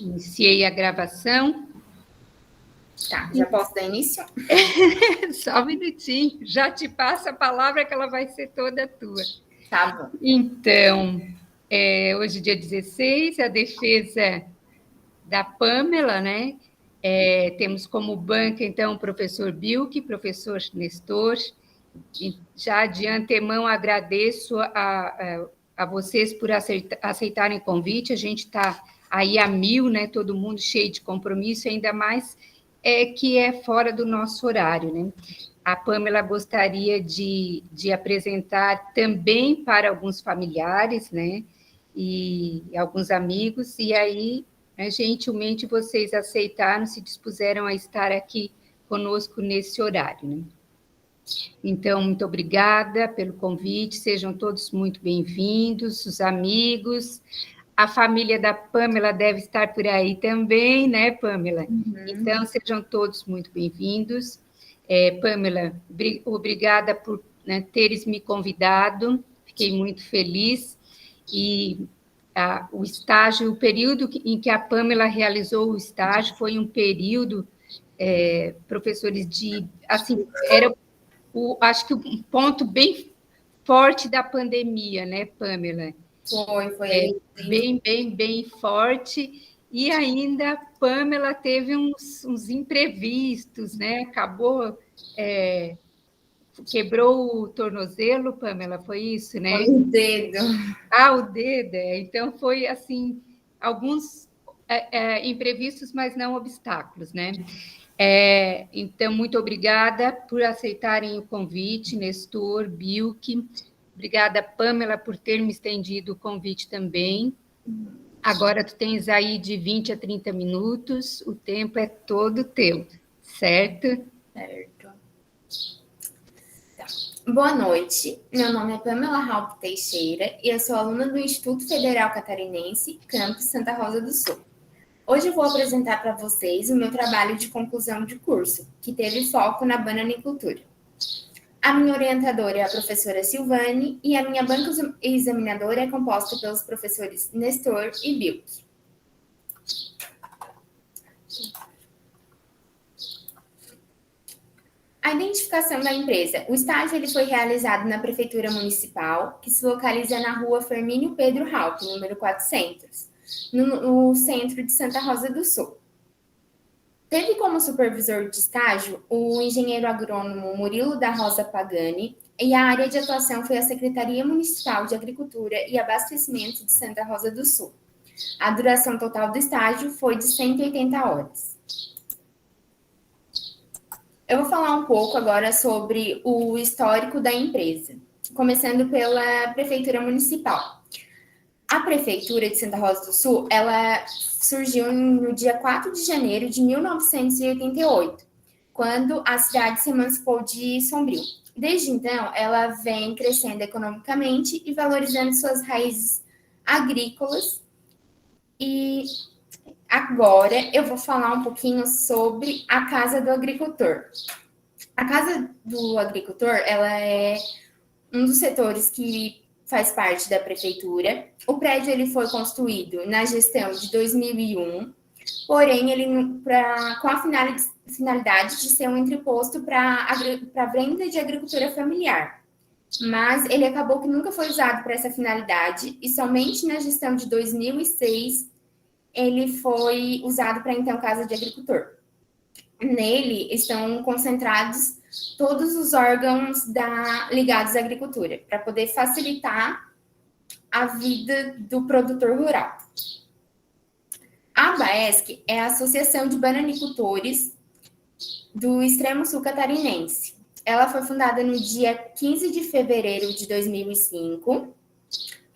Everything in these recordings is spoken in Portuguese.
Iniciei a gravação. Tá, já posso dar início? Só um minutinho, já te passo a palavra que ela vai ser toda tua. Tá bom. Então, hoje, dia 16, a defesa da Pamela, né? Temos como banca, então, o professor Bilk, professor Nestor. E já de antemão agradeço a vocês por aceitarem o convite. A gente está aí a mil, né? Todo mundo cheio de compromisso, ainda mais que é fora do nosso horário, né? A Pamela gostaria de apresentar também para alguns familiares, né? E alguns amigos, e aí, gentilmente, vocês aceitaram, se dispuseram a estar aqui conosco nesse horário, né? Então, muito obrigada pelo convite, sejam todos muito bem-vindos, os amigos, a família da Pamela deve estar por aí também, né, Pamela? Então, sejam todos muito bem-vindos. Pamela, obrigada por, né, teres me convidado, fiquei muito feliz, e o estágio, o período em que a Pamela realizou o estágio foi um período, professores, assim, era acho que um ponto bem forte da pandemia, né, Pamela? Foi. Bem forte. E ainda a Pamela teve uns imprevistos, né? Acabou, quebrou o tornozelo, Pamela, foi isso, né? O dedo. O dedo, Então, foi, assim, alguns imprevistos, mas não obstáculos, né? Então, muito obrigada por aceitarem o convite, Nestor, Bilk. Obrigada, Pamela, por ter me estendido o convite também. Agora, tu tens aí de 20 a 30 minutos, o tempo é todo teu, certo? Certo. Tá. Boa noite, meu nome é Pamela Raup Teixeira e eu sou aluna do Instituto Federal Catarinense, campus Santa Rosa do Sul. Hoje eu vou apresentar para vocês o meu trabalho de conclusão de curso, que teve foco na bananicultura. A minha orientadora é a professora Silvane e a minha banca examinadora é composta pelos professores Nestor e Bilk. A identificação da empresa. O estágio ele foi realizado na Prefeitura Municipal, que se localiza na rua Firmínio Pedro Raup, número 400, no centro de Santa Rosa do Sul. Teve como supervisor de estágio o engenheiro agrônomo Murilo da Rosa Pagani, e a área de atuação foi a Secretaria Municipal de Agricultura e Abastecimento de Santa Rosa do Sul. A duração total do estágio foi de 180 horas. Eu vou falar um pouco agora sobre o histórico da empresa, começando pela Prefeitura Municipal. A Prefeitura de Santa Rosa do Sul, ela surgiu no dia 4 de janeiro de 1988, quando a cidade se emancipou de Sombrio. Desde então, ela vem crescendo economicamente e valorizando suas raízes agrícolas. E agora eu vou falar um pouquinho sobre a Casa do Agricultor. A Casa do Agricultor, ela é um dos setores que faz parte da prefeitura. O prédio ele foi construído na gestão de 2001, porém ele com a finalidade de ser um entreposto para a venda de agricultura familiar. Mas ele acabou que nunca foi usado para essa finalidade e somente na gestão de 2006 ele foi usado para então Casa de Agricultor. Nele estão concentrados todos os órgãos ligados à agricultura, para poder facilitar a vida do produtor rural. A ABAESC é a Associação de Bananicultores do Extremo Sul Catarinense. Ela foi fundada no dia 15 de fevereiro de 2005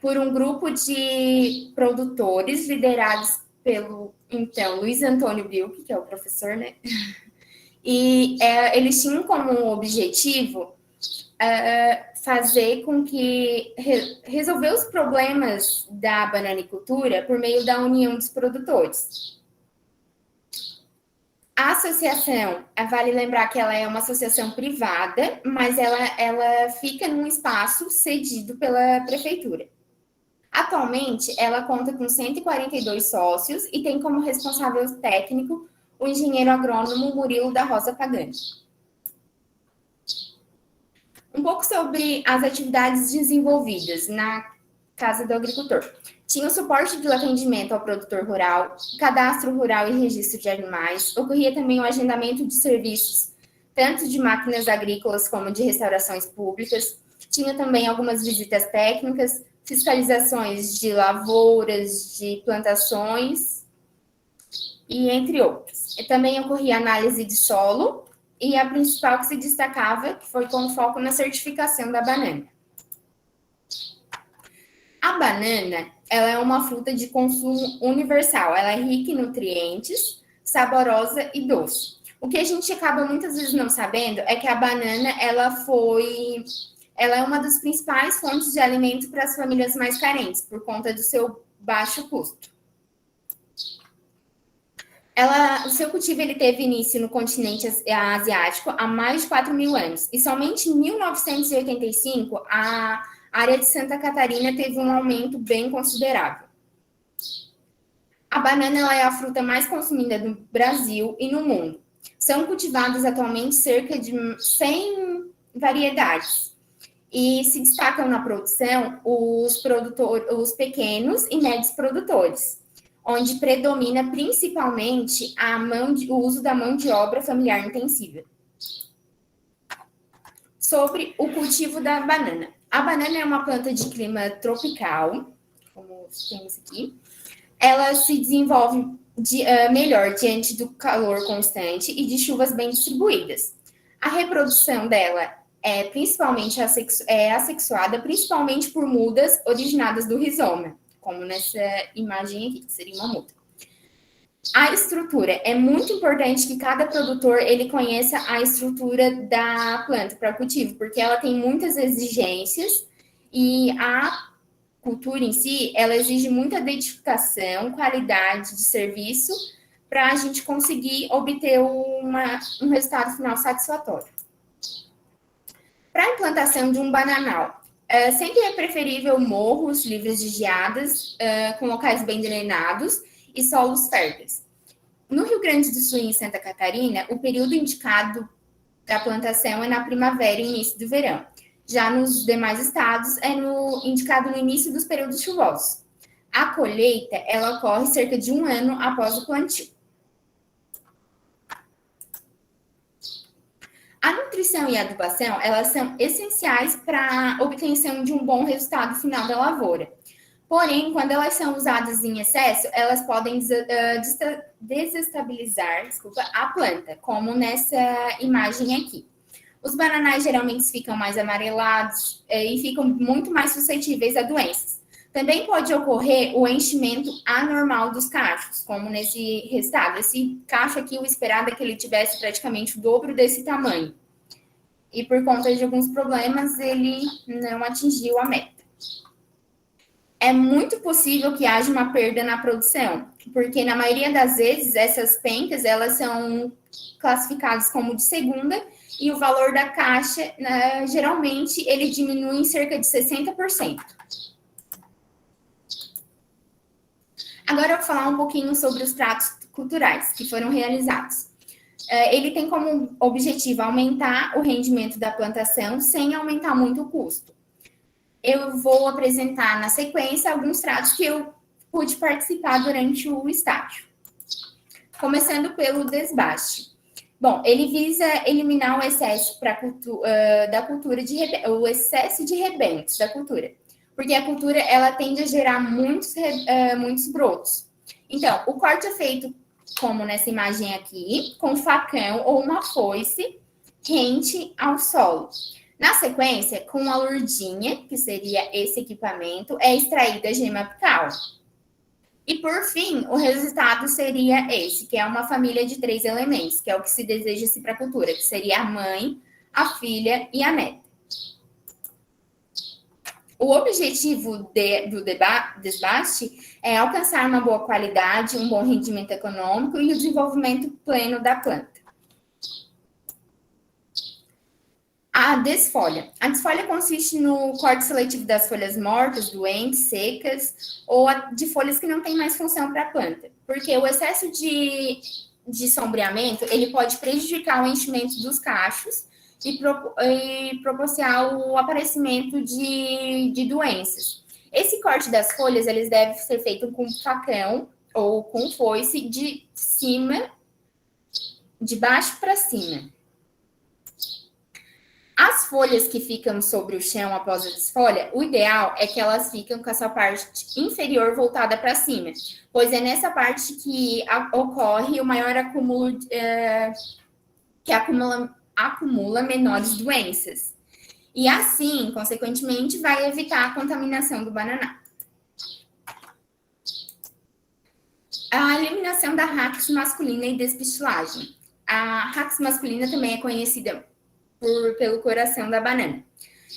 por um grupo de produtores liderados pelo, então, Luiz Antônio Bilk, que é o professor, né? E eles tinham como objetivo fazer com que resolver os problemas da bananicultura por meio da união dos produtores. A associação, vale lembrar que ela é uma associação privada, mas ela fica num espaço cedido pela prefeitura. Atualmente, ela conta com 142 sócios e tem como responsável técnico o engenheiro agrônomo Murilo da Rosa Pagani. Um pouco sobre as atividades desenvolvidas na Casa do Agricultor. Tinha o suporte do atendimento ao produtor rural, cadastro rural e registro de animais. Ocorria também o agendamento de serviços, tanto de máquinas agrícolas como de restaurações públicas. Tinha também algumas visitas técnicas, fiscalizações de lavouras, de plantações, e entre outros. E também ocorria análise de solo, e a principal que se destacava, que foi com foco na certificação da banana. A banana, ela é uma fruta de consumo universal. Ela é rica em nutrientes, saborosa e doce. O que a gente acaba muitas vezes não sabendo é que a banana, ela é uma das principais fontes de alimento para as famílias mais carentes, por conta do seu baixo custo. O seu cultivo ele teve início no continente asiático há mais de 4.000 anos. E somente em 1985, a área de Santa Catarina teve um aumento bem considerável. A banana ela é a fruta mais consumida no Brasil e no mundo. São cultivadas atualmente cerca de 100 variedades. E se destacam na produção os pequenos e médios produtores, onde predomina principalmente o uso da mão de obra familiar intensiva. Sobre o cultivo da banana. A banana é uma planta de clima tropical, como temos aqui. Ela se desenvolve melhor diante do calor constante e de chuvas bem distribuídas. A reprodução dela é principalmente assexuada, principalmente por mudas originadas do rizoma, como nessa imagem aqui, que seria uma muda. A estrutura. É muito importante que cada produtor ele conheça a estrutura da planta para cultivo, porque ela tem muitas exigências e a cultura em si, ela exige muita dedicação, qualidade de serviço para a gente conseguir obter um resultado final satisfatório. Para a implantação de um bananal, sempre é preferível morros livres de geadas, com locais bem drenados e solos férteis. No Rio Grande do Sul e em Santa Catarina, o período indicado da plantação é na primavera e início do verão. Já nos demais estados, indicado no início dos períodos chuvosos. A colheita, ela ocorre cerca de 1 ano após o plantio. A nutrição e a adubação, elas são essenciais para a obtenção de um bom resultado final da lavoura. Porém, quando elas são usadas em excesso, elas podem desestabilizar a planta, como nessa imagem aqui. Os bananais geralmente ficam mais amarelados e ficam muito mais suscetíveis a doenças. Também pode ocorrer o enchimento anormal dos cachos, como nesse resultado. Esse cacho aqui, o esperado é que ele tivesse praticamente o dobro desse tamanho. E por conta de alguns problemas, ele não atingiu a meta. É muito possível que haja uma perda na produção, porque na maioria das vezes essas pencas elas são classificadas como de segunda e o valor da caixa, geralmente, ele diminui em cerca de 60%. Agora eu vou falar um pouquinho sobre os pratos culturais que foram realizados. Ele tem como objetivo aumentar o rendimento da plantação sem aumentar muito o custo. Eu vou apresentar na sequência alguns pratos que eu pude participar durante o estágio. Começando pelo desbaste. Bom, ele visa eliminar o excesso da cultura o excesso de rebentos da cultura, porque a cultura ela tende a gerar muitos brotos. Então, o corte é feito como nessa imagem aqui, com facão ou uma foice rente ao solo. Na sequência, com a lurdinha, que seria esse equipamento, é extraída a gema apical. E, por fim, o resultado seria esse, que é uma família de 3 elementos, que é o que se deseja-se para a cultura, que seria a mãe, a filha e a neta. O objetivo do desbaste é alcançar uma boa qualidade, um bom rendimento econômico e o desenvolvimento pleno da planta. A desfolha. A desfolha consiste no corte seletivo das folhas mortas, doentes, secas, ou de folhas que não têm mais função para a planta. Porque o excesso de sombreamento, ele pode prejudicar o enchimento dos cachos e proporcionar o aparecimento de doenças. Esse corte das folhas, eles devem ser feito com facão ou com foice de baixo para cima. As folhas que ficam sobre o chão após a desfolha, o ideal é que elas fiquem com essa parte inferior voltada para cima, pois é nessa parte que ocorre o maior acúmulo, que acumula menores doenças. E assim, consequentemente, vai evitar a contaminação do bananá. A eliminação da rax masculina e despistilagem. A rax masculina também é conhecida pelo coração da banana.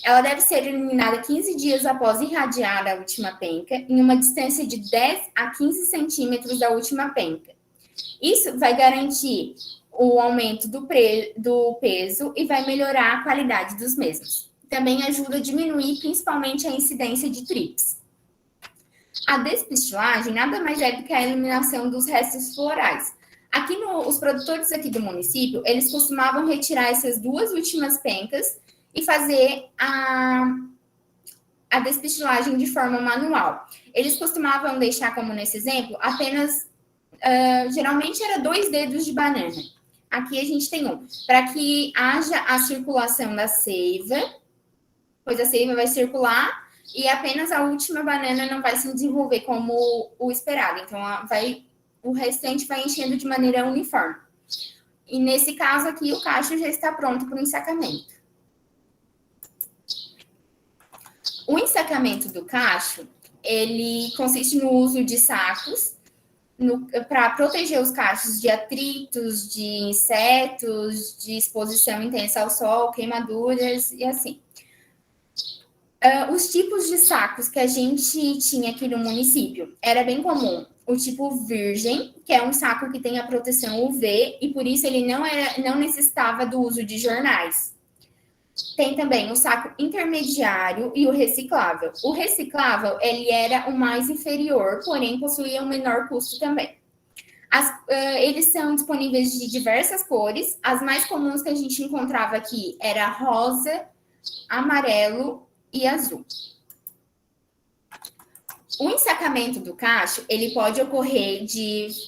Ela deve ser eliminada 15 dias após irradiar a última penca, em uma distância de 10 a 15 centímetros da última penca. Isso vai garantir o aumento do peso e vai melhorar a qualidade dos mesmos. Também ajuda a diminuir principalmente a incidência de trips. A despistilagem nada mais é do que a eliminação dos restos florais. Aqui os produtores aqui do município, eles costumavam retirar essas duas últimas pencas e fazer a despistilagem de forma manual. Eles costumavam deixar, como nesse exemplo, apenas, geralmente era 2 dedos de banana. Aqui a gente tem um, para que haja a circulação da seiva, pois a seiva vai circular e apenas a última banana não vai se desenvolver como o esperado. Então, o restante vai enchendo de maneira uniforme. E nesse caso aqui, o cacho já está pronto para o ensacamento. O ensacamento do cacho, ele consiste no uso de sacos para proteger os cachos de atritos, de insetos, de exposição intensa ao sol, queimaduras e assim. Os tipos de sacos que a gente tinha aqui no município era bem comum. O tipo virgem, que é um saco que tem a proteção UV e por isso ele não necessitava do uso de jornais. Tem também o saco intermediário e o reciclável. O reciclável, ele era o mais inferior, porém possuía um menor custo também. Eles são disponíveis de diversas cores. As mais comuns que a gente encontrava aqui era rosa, amarelo e azul. O ensacamento do cacho, ele pode ocorrer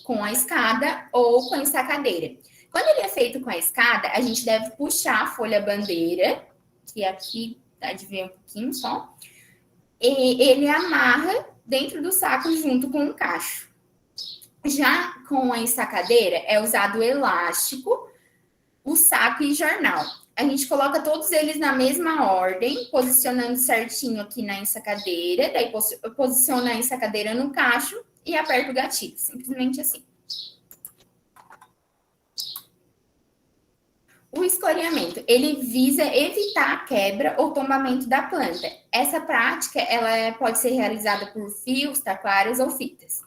com a escada ou com a ensacadeira. Quando ele é feito com a escada, a gente deve puxar a folha bandeira, que aqui dá de ver um pouquinho só, e ele amarra dentro do saco junto com o cacho. Já com a ensacadeira, é usado o elástico, o saco e jornal. A gente coloca todos eles na mesma ordem, posicionando certinho aqui na ensacadeira, daí posiciona a ensacadeira no cacho e aperta o gatilho, simplesmente assim. O escoreamento, ele visa evitar a quebra ou tombamento da planta. Essa prática, ela pode ser realizada por fios, taquários ou fitas.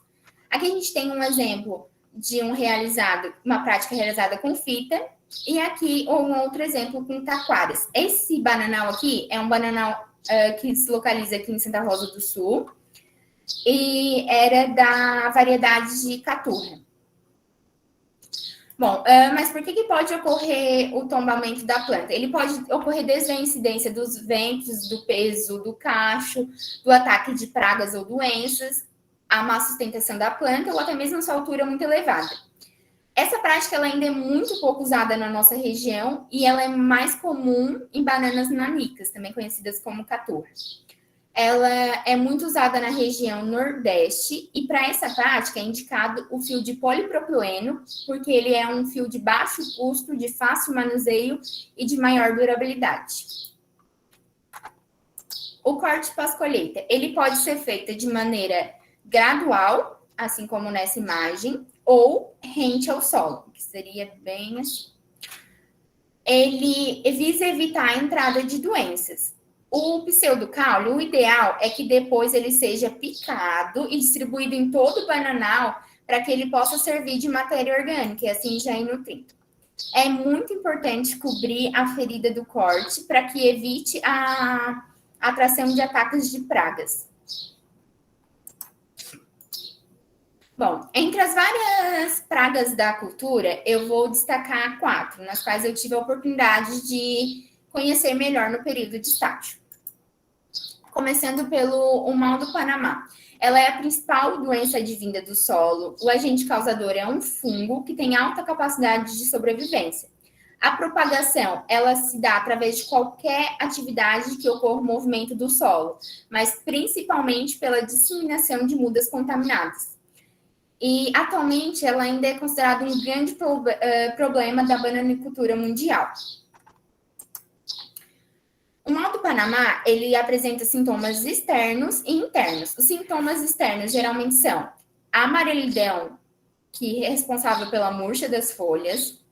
Aqui a gente tem um exemplo de uma prática realizada com fita, e aqui um outro exemplo com taquárias. Esse bananal aqui é um bananal que se localiza aqui em Santa Rosa do Sul e era da variedade de caturra. Bom, mas por que pode ocorrer o tombamento da planta? Ele pode ocorrer desde a incidência dos ventos, do peso do cacho, do ataque de pragas ou doenças, a má sustentação da planta ou até mesmo a sua altura muito elevada. Essa prática ela ainda é muito pouco usada na nossa região e ela é mais comum em bananas nanicas, também conhecidas como caturra. Ela é muito usada na região Nordeste e para essa prática é indicado o fio de polipropileno, porque ele é um fio de baixo custo, de fácil manuseio e de maior durabilidade. O corte pós-colheita, ele pode ser feito de maneira gradual, assim como nessa imagem, ou rente ao solo, que seria bem assim. Ele visa evitar a entrada de doenças. O pseudocaule, o ideal é que depois ele seja picado e distribuído em todo o bananal para que ele possa servir de matéria orgânica e assim já ir nutrindo. é muito importante cobrir a ferida do corte para que evite a atração de ataques de pragas. Bom, entre as várias pragas da cultura, eu vou destacar 4, nas quais eu tive a oportunidade de conhecer melhor no período de estágio. Começando pelo mal do Panamá. Ela é a principal doença advinda do solo. O agente causador é um fungo que tem alta capacidade de sobrevivência. A propagação, ela se dá através de qualquer atividade que ocorra o movimento do solo, mas principalmente pela disseminação de mudas contaminadas. E, atualmente, ela ainda é considerada um grande problema da bananicultura mundial. O mal do Panamá, ele apresenta sintomas externos e internos. Os sintomas externos geralmente são a amarelidão, que é responsável pela murcha das folhas.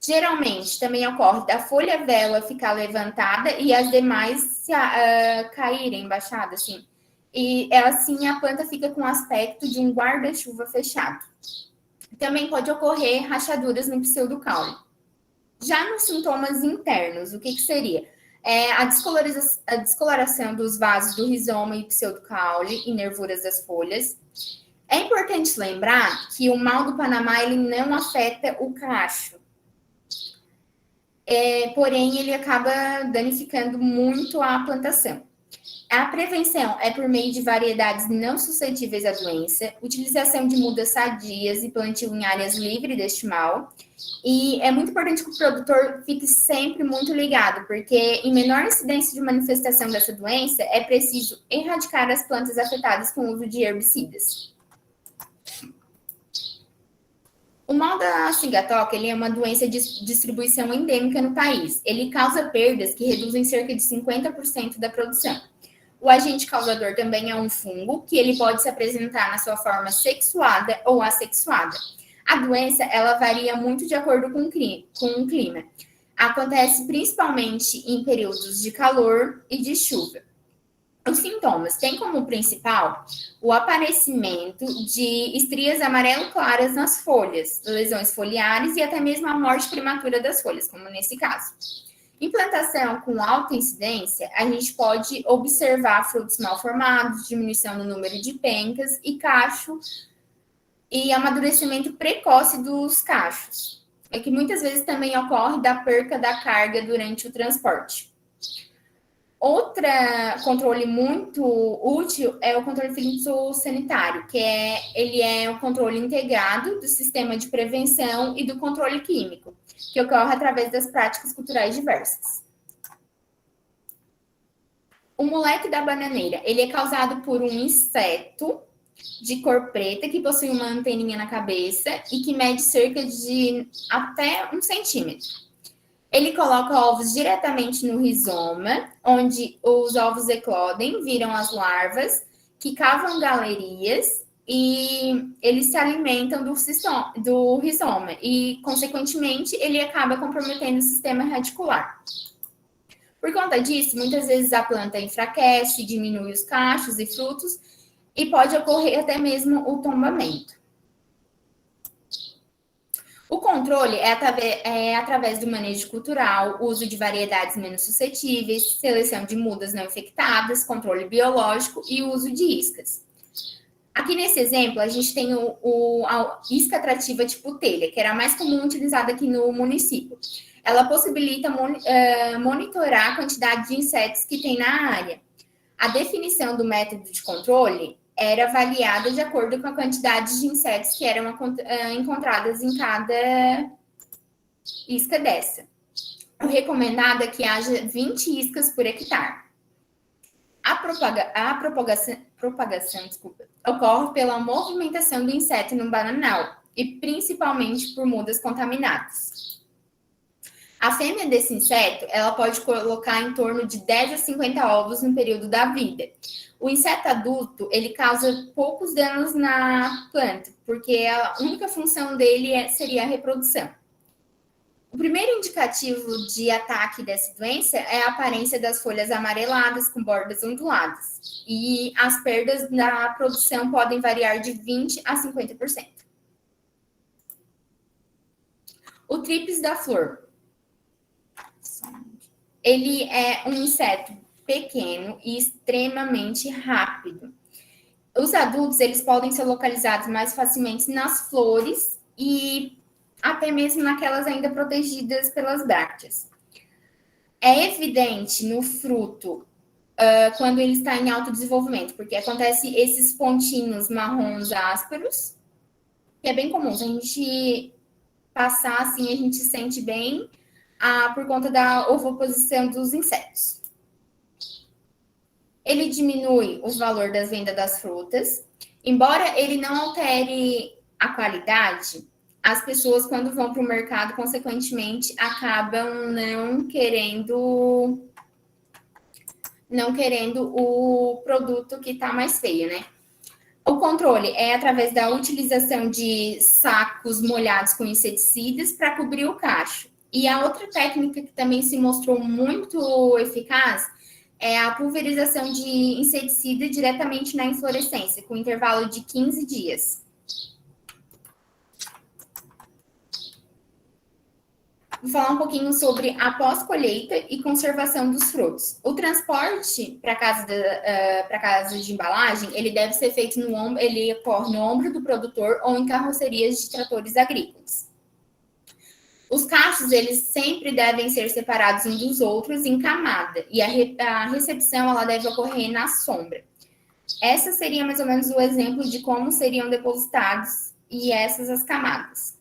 Geralmente, também ocorre da folha vela ficar levantada e as demais caírem, baixadas, assim. E assim a planta fica com o aspecto de um guarda-chuva fechado. Também pode ocorrer rachaduras no pseudocaule. Já nos sintomas internos, o que seria? A descoloração dos vasos do rizoma e pseudocaule e nervuras das folhas. É importante lembrar que o mal do Panamá ele não afeta o cacho. Porém, ele acaba danificando muito a plantação. A prevenção é por meio de variedades não suscetíveis à doença, utilização de mudas sadias e plantio em áreas livres deste mal. E é muito importante que o produtor fique sempre muito ligado, porque em menor incidência de manifestação dessa doença, é preciso erradicar as plantas afetadas com o uso de herbicidas. O mal da cingatoca, ele é uma doença de distribuição endêmica no país. Ele causa perdas que reduzem cerca de 50% da produção. O agente causador também é um fungo, que ele pode se apresentar na sua forma sexuada ou assexuada. A doença, ela varia muito de acordo com o clima. Acontece principalmente em períodos de calor e de chuva. Os sintomas têm como principal o aparecimento de estrias amarelo claras nas folhas, lesões foliares e até mesmo a morte prematura das folhas, como nesse caso. Em plantação com alta incidência, a gente pode observar frutos mal formados, diminuição no número de pencas e cacho e amadurecimento precoce dos cachos. É que muitas vezes também ocorre da perca da carga durante o transporte. Outro controle muito útil é o controle fitossanitário, que ele é o controle integrado do sistema de prevenção e do controle químico, que ocorre através das práticas culturais diversas. O moleque da bananeira, ele é causado por um inseto de cor preta que possui uma anteninha na cabeça e que mede cerca de até 1 centímetro. Ele coloca ovos diretamente no rizoma, onde os ovos eclodem, viram as larvas, que cavam galerias e eles se alimentam do rizoma e, consequentemente, ele acaba comprometendo o sistema radicular. Por conta disso, muitas vezes a planta enfraquece, diminui os cachos e frutos e pode ocorrer até mesmo o tombamento. O controle é através do manejo cultural, uso de variedades menos suscetíveis, seleção de mudas não infectadas, controle biológico e uso de iscas. Aqui nesse exemplo, a gente tem a isca atrativa tipo telha, que era a mais comum utilizada aqui no município. Ela possibilita monitorar a quantidade de insetos que tem na área. A definição do método de controle era avaliada de acordo com a quantidade de insetos que eram encontradas em cada isca dessa. O recomendado é que haja 20 iscas por hectare. A propagação ocorre pela movimentação do inseto no bananal e principalmente por mudas contaminadas. A fêmea desse inseto, ela pode colocar em torno de 10 a 50 ovos no período da vida. O inseto adulto, ele causa poucos danos na planta, porque a única função dele seria a reprodução. O primeiro indicativo de ataque dessa doença é a aparência das folhas amareladas com bordas onduladas. E as perdas na produção podem variar de 20% a 50%. O tríplice da flor. Ele é um inseto pequeno e extremamente rápido. Os adultos, eles podem ser localizados mais facilmente nas flores e até mesmo naquelas ainda protegidas pelas brácteas. É evidente no fruto quando ele está em alto desenvolvimento, porque acontece esses pontinhos marrons ásperos, que é bem comum. Se a gente passar assim, a gente sente bem por conta da ovoposição dos insetos. Ele diminui o valor das vendas das frutas. Embora ele não altere a qualidade, as pessoas, quando vão para o mercado, consequentemente, acabam não querendo o produto que está mais feio, né? O controle é através da utilização de sacos molhados com inseticidas para cobrir o cacho. E a outra técnica que também se mostrou muito eficaz é a pulverização de inseticida diretamente na inflorescência, com intervalo de 15 dias. Vou falar um pouquinho sobre a pós-colheita e conservação dos frutos. O transporte para casa de embalagem, ele deve ser feito ele ocorre no ombro do produtor ou em carrocerias de tratores agrícolas. Os cachos, eles sempre devem ser separados uns dos outros em camada, e a recepção ela deve ocorrer na sombra. Essa seria mais ou menos o exemplo de como seriam depositados e essas as camadas.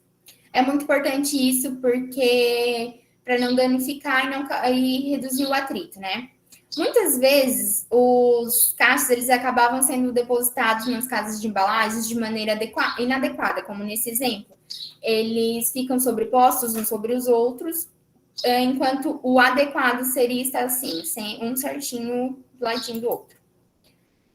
É muito importante isso porque para não danificar e reduzir o atrito, né? Muitas vezes os cachos eles acabavam sendo depositados nas casas de embalagens de maneira inadequada, como nesse exemplo. Eles ficam sobrepostos uns sobre os outros, enquanto o adequado seria estar assim, sem um certinho do ladinho do outro.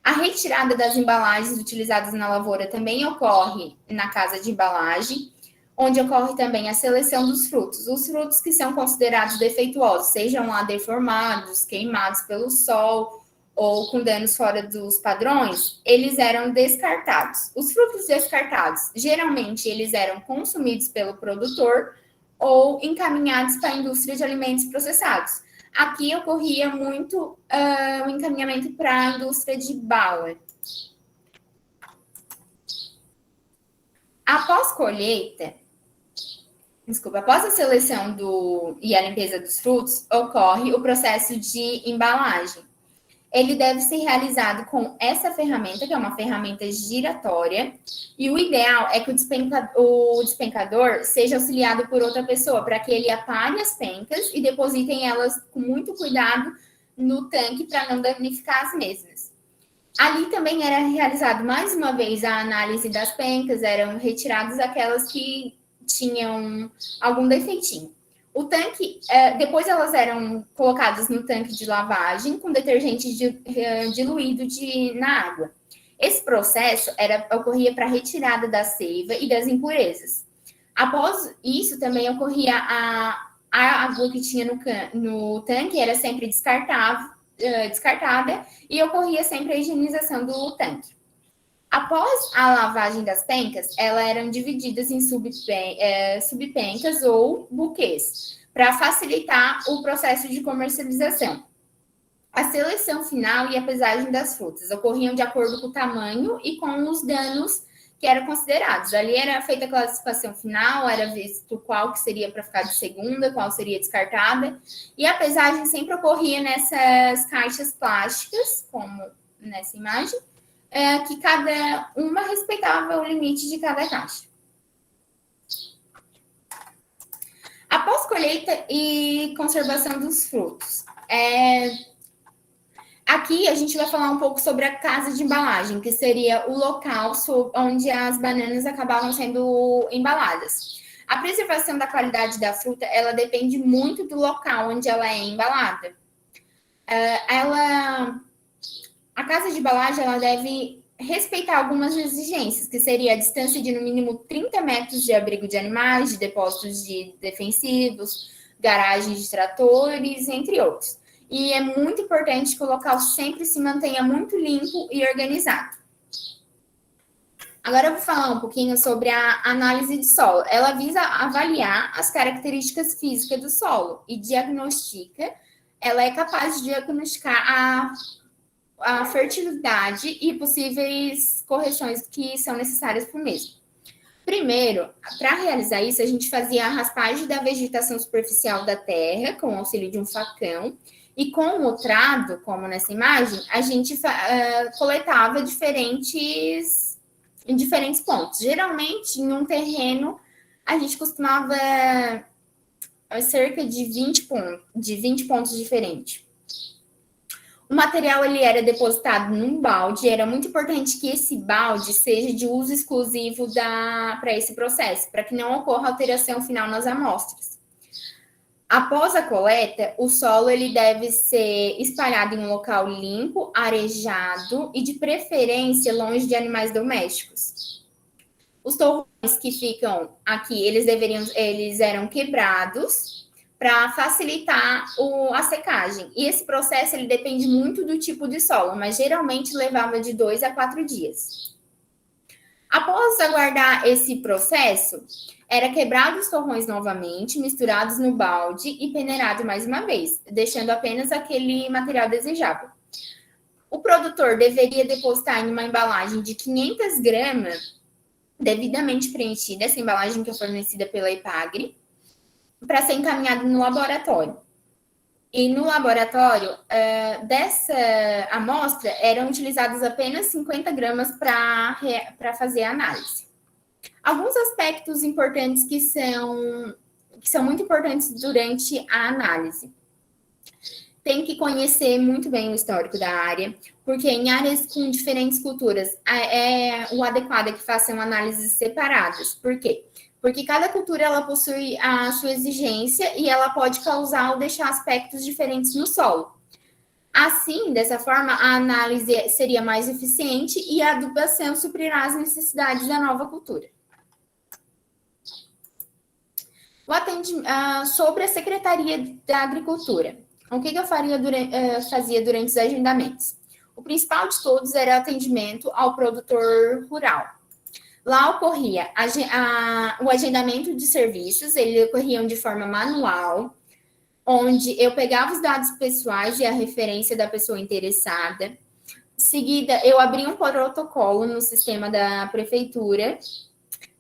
A retirada das embalagens utilizadas na lavoura também ocorre na casa de embalagem, onde ocorre também a seleção dos frutos. Os frutos que são considerados defeituosos, sejam lá deformados, queimados pelo sol ou com danos fora dos padrões, eles eram descartados. Os frutos descartados, geralmente, eles eram consumidos pelo produtor ou encaminhados para a indústria de alimentos processados. Aqui ocorria muito o encaminhamento para a indústria de Bauer. Após a seleção e a limpeza dos frutos, ocorre o processo de embalagem. Ele deve ser realizado com essa ferramenta, que é uma ferramenta giratória, e o ideal é que o despencador seja auxiliado por outra pessoa, para que ele apare as pencas e depositem elas com muito cuidado no tanque para não danificar as mesmas. Ali também era realizado mais uma vez a análise das pencas, eram retiradas aquelas que tinham algum defeitinho. O tanque, depois elas eram colocadas no tanque de lavagem com detergente diluído na água. Esse processo ocorria para a retirada da seiva e das impurezas. Após isso, também ocorria a água que tinha no tanque, era sempre descartada e ocorria sempre a higienização do tanque. Após a lavagem das pencas, elas eram divididas em subpencas ou buquês, para facilitar o processo de comercialização. A seleção final e a pesagem das frutas ocorriam de acordo com o tamanho e com os danos que eram considerados. Ali era feita a classificação final, era visto qual que seria para ficar de segunda, qual seria descartada, e a pesagem sempre ocorria nessas caixas plásticas, como nessa imagem, que cada uma respeitava o limite de cada caixa. Após colheita e conservação dos frutos. Aqui a gente vai falar um pouco sobre a casa de embalagem, que seria o local onde as bananas acabavam sendo embaladas. A preservação da qualidade da fruta, ela depende muito do local onde ela é embalada. A casa de embalagem ela deve respeitar algumas exigências, que seria a distância de no mínimo 30 metros de abrigo de animais, de depósitos de defensivos, garagens de tratores, entre outros. E é muito importante que o local sempre se mantenha muito limpo e organizado. Agora eu vou falar um pouquinho sobre a análise de solo. Ela visa avaliar as características físicas do solo e diagnostica. Ela é capaz de diagnosticar a fertilidade e possíveis correções que são necessárias para o mesmo. Primeiro, para realizar isso, a gente fazia a raspagem da vegetação superficial da terra com o auxílio de um facão e com o trado, como nessa imagem, a gente coletava em diferentes pontos. Geralmente, em um terreno, a gente costumava cerca de 20 pontos diferentes. O material ele era depositado num balde, era muito importante que esse balde seja de uso exclusivo para esse processo, para que não ocorra alteração final nas amostras. Após a coleta, o solo ele deve ser espalhado em um local limpo, arejado e de preferência longe de animais domésticos. Os torrões que ficam aqui, eles eram quebrados para facilitar a secagem. E esse processo ele depende muito do tipo de solo, mas geralmente levava de 2 a 4 dias. Após aguardar esse processo, era quebrado os torrões novamente, misturados no balde e peneirado mais uma vez, deixando apenas aquele material desejável. O produtor deveria depositar em uma embalagem de 500 gramas, devidamente preenchida, essa embalagem que é fornecida pela Epagre, para ser encaminhado no laboratório. E no laboratório, dessa amostra, eram utilizados apenas 50 gramas para fazer a análise. Alguns aspectos importantes que são muito importantes durante a análise. Tem que conhecer muito bem o histórico da área, porque em áreas com diferentes culturas, o adequado é que façam análises separadas. Por quê? Porque cada cultura ela possui a sua exigência e ela pode causar ou deixar aspectos diferentes no solo. Assim, dessa forma, a análise seria mais eficiente e a adubação suprirá as necessidades da nova cultura. Sobre a Secretaria da Agricultura. O que eu fazia durante os agendamentos? O principal de todos era o atendimento ao produtor rural. Lá ocorria o agendamento de serviços, eles ocorriam de forma manual, onde eu pegava os dados pessoais e a referência da pessoa interessada. Em seguida, eu abria um protocolo no sistema da prefeitura,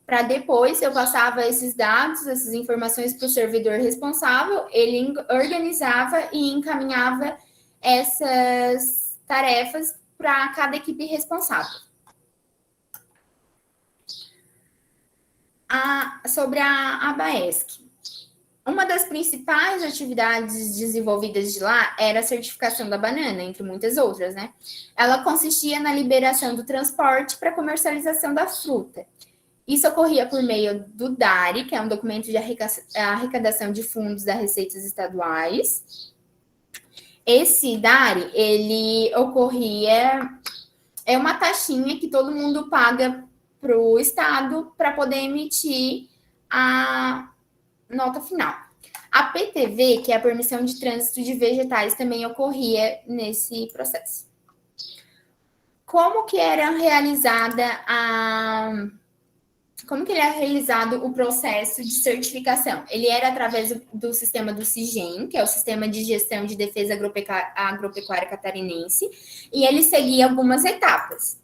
para depois eu passava esses dados, essas informações para o servidor responsável, ele organizava e encaminhava essas tarefas para cada equipe responsável. Sobre a ABAESC. Uma das principais atividades desenvolvidas de lá era a certificação da banana, entre muitas outras, né? Ela consistia na liberação do transporte para comercialização da fruta. Isso ocorria por meio do DARE, que é um documento de arrecadação de fundos das receitas estaduais. Esse DARE, ele ocorria... É uma taxinha que todo mundo paga para o Estado para poder emitir a nota final. A PTV, que é a permissão de trânsito de vegetais, também ocorria nesse processo. Como que era realizado o processo de certificação? Ele era através do sistema do SIGEM, que é o Sistema de Gestão de Defesa Agropecuária Catarinense, e ele seguia algumas etapas.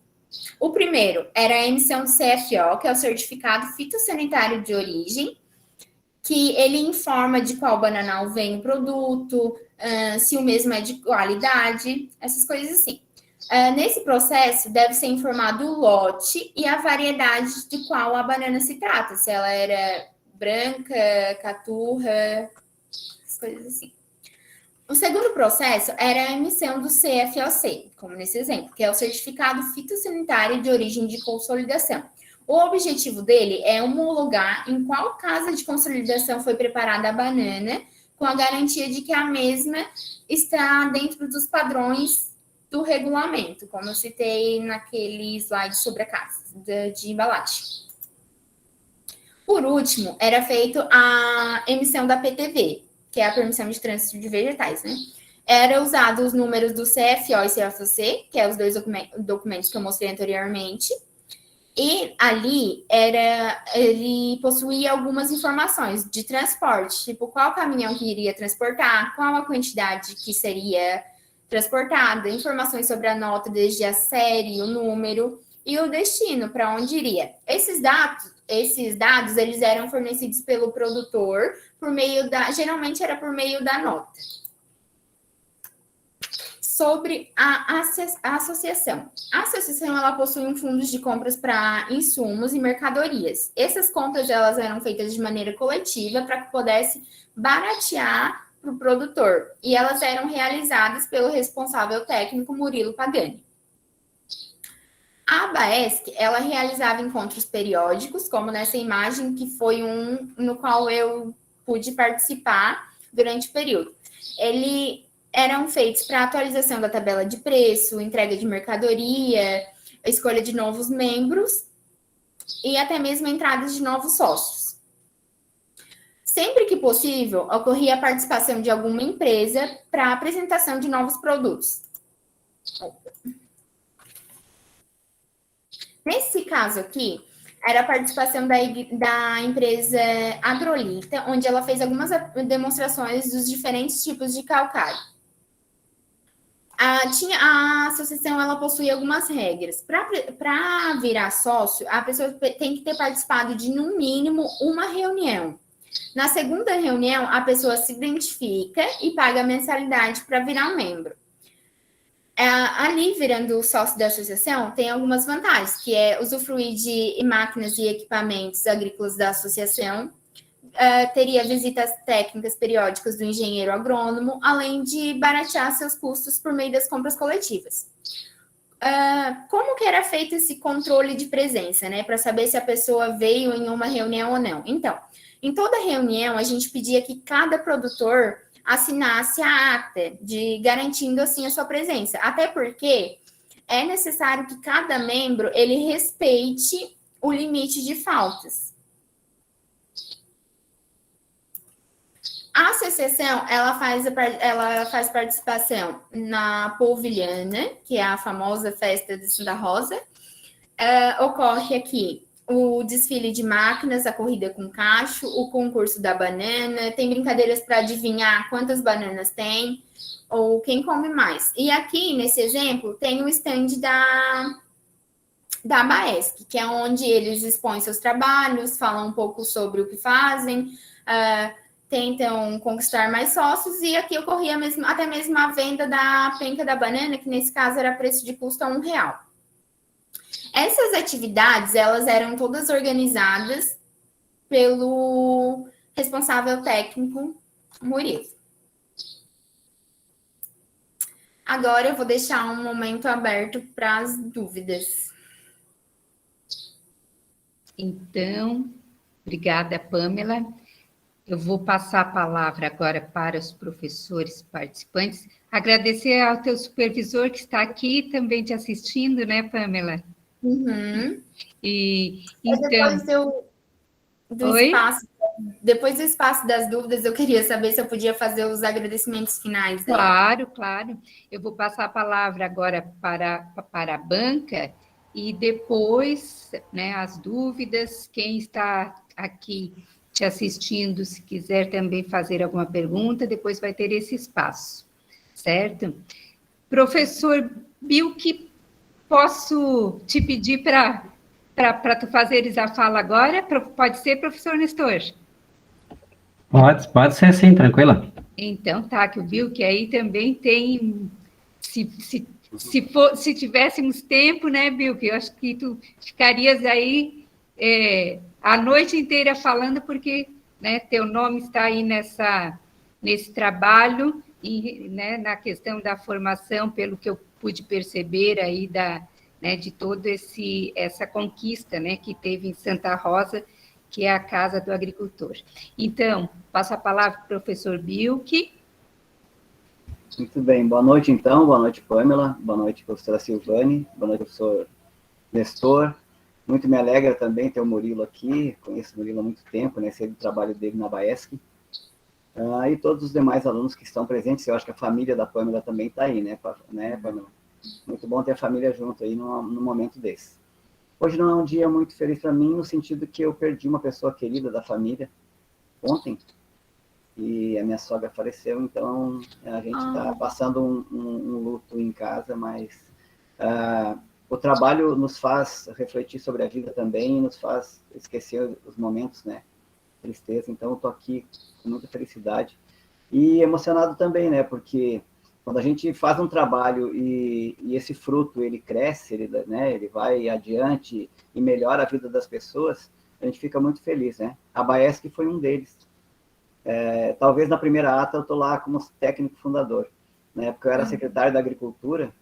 O primeiro era a emissão do CFO, que é o Certificado Fitossanitário de Origem, que ele informa de qual bananal vem o produto, se o mesmo é de qualidade, essas coisas assim. Nesse processo, deve ser informado o lote e a variedade de qual a banana se trata, se ela era branca, caturra, essas coisas assim. O segundo processo era a emissão do CFOC, como nesse exemplo, que é o Certificado Fitossanitário de Origem de Consolidação. O objetivo dele é homologar em qual casa de consolidação foi preparada a banana, com a garantia de que a mesma está dentro dos padrões do regulamento, como eu citei naquele slide sobre a casa de embalagem. Por último, era feito a emissão da PTV, que é a permissão de trânsito de vegetais, né? Era usado os números do CFO e CFOC, que é os dois documentos que eu mostrei anteriormente, E ali ele possuía algumas informações de transporte, tipo qual caminhão que iria transportar, qual a quantidade que seria transportada, informações sobre a nota, desde a série, o número e o destino, para onde iria. Esses dados eles eram fornecidos pelo produtor geralmente era por meio da nota. Sobre a associação. A associação ela possui um fundo de compras para insumos e mercadorias. Essas compras elas eram feitas de maneira coletiva para que pudesse baratear para o produtor. E elas eram realizadas pelo responsável técnico Murilo Pagani. A Abaesc, ela realizava encontros periódicos, como nessa imagem, que foi um no qual eu pude participar durante o período. Eram feitos para atualização da tabela de preço, entrega de mercadoria, escolha de novos membros e até mesmo entradas de novos sócios. Sempre que possível, ocorria a participação de alguma empresa para a apresentação de novos produtos. Nesse caso aqui, era a participação da empresa Agrolita, onde ela fez algumas demonstrações dos diferentes tipos de calcário. A associação ela possui algumas regras. Para virar sócio, a pessoa tem que ter participado de, no mínimo, uma reunião. Na segunda reunião, a pessoa se identifica e paga a mensalidade para virar membro. Ali, virando sócio da associação, tem algumas vantagens, que é usufruir de máquinas e equipamentos agrícolas da associação, teria visitas técnicas periódicas do engenheiro agrônomo, além de baratear seus custos por meio das compras coletivas. Como que era feito esse controle de presença, né? Para saber se a pessoa veio em uma reunião ou não. Então, em toda reunião, a gente pedia que cada produtor assinasse a ata, garantindo assim a sua presença. Até porque é necessário que cada membro ele respeite o limite de faltas. A associação ela faz participação na Polvilhana, que é a famosa festa de Santa Rosa. Ocorre aqui o desfile de máquinas, a corrida com cacho, o concurso da banana, tem brincadeiras para adivinhar quantas bananas tem ou quem come mais. E aqui, nesse exemplo, tem o stand da Abaesc, que é onde eles expõem seus trabalhos, falam um pouco sobre o que fazem, tentam conquistar mais sócios, e aqui ocorria até mesmo a venda da penca da banana, que nesse caso era preço de custo a R$1. Essas atividades, elas eram todas organizadas pelo responsável técnico Murilo. Agora eu vou deixar um momento aberto para as dúvidas. Então, obrigada, Pamela. Eu vou passar a palavra agora para os professores participantes. Agradecer ao teu supervisor que está aqui também te assistindo, né, Pamela? Uhum. E então... Depois do espaço das dúvidas, eu queria saber se eu podia fazer os agradecimentos finais. Né? Claro, claro. Eu vou passar a palavra agora para a banca e depois, né, as dúvidas. Quem está aqui te assistindo, se quiser também fazer alguma pergunta, depois vai ter esse espaço, certo? Professor Bilk, posso te pedir para tu fazeres a fala agora? Pode ser, professor Nestor? Pode ser sim, tranquila. Então, tá, que o Bilk aí também tem... Se tivéssemos tempo, né, Bilk, eu acho que tu ficarias aí a noite inteira falando, porque, né, teu nome está aí nesse trabalho e, né, na questão da formação, pelo que eu pude perceber aí né, de toda essa conquista, né, que teve em Santa Rosa, que é a Casa do Agricultor. Então, passo a palavra para o professor Bilk. Muito bem, boa noite então, boa noite Pamela, boa noite professora Silvane, boa noite professor Nestor. Muito me alegra também ter o Murilo aqui, conheço o Murilo há muito tempo, né, sei do trabalho dele na Abaesc. E todos os demais alunos que estão presentes, eu acho que a família da Pamela também está aí, né, Pamela? Muito bom ter a família junto aí num momento desse. Hoje não é um dia muito feliz para mim, no sentido que eu perdi uma pessoa querida da família ontem, e a minha sogra faleceu, então a gente está passando um luto em casa, mas o trabalho nos faz refletir sobre a vida também, e nos faz esquecer os momentos, né? Tristeza, então eu estou aqui com muita felicidade e emocionado também, né? Porque quando a gente faz um trabalho e esse fruto ele cresce, né? Ele vai adiante e melhora a vida das pessoas, a gente fica muito feliz, né? A Baesc foi um deles. Talvez na primeira ata eu estou lá como técnico fundador. Na época eu era secretário da Agricultura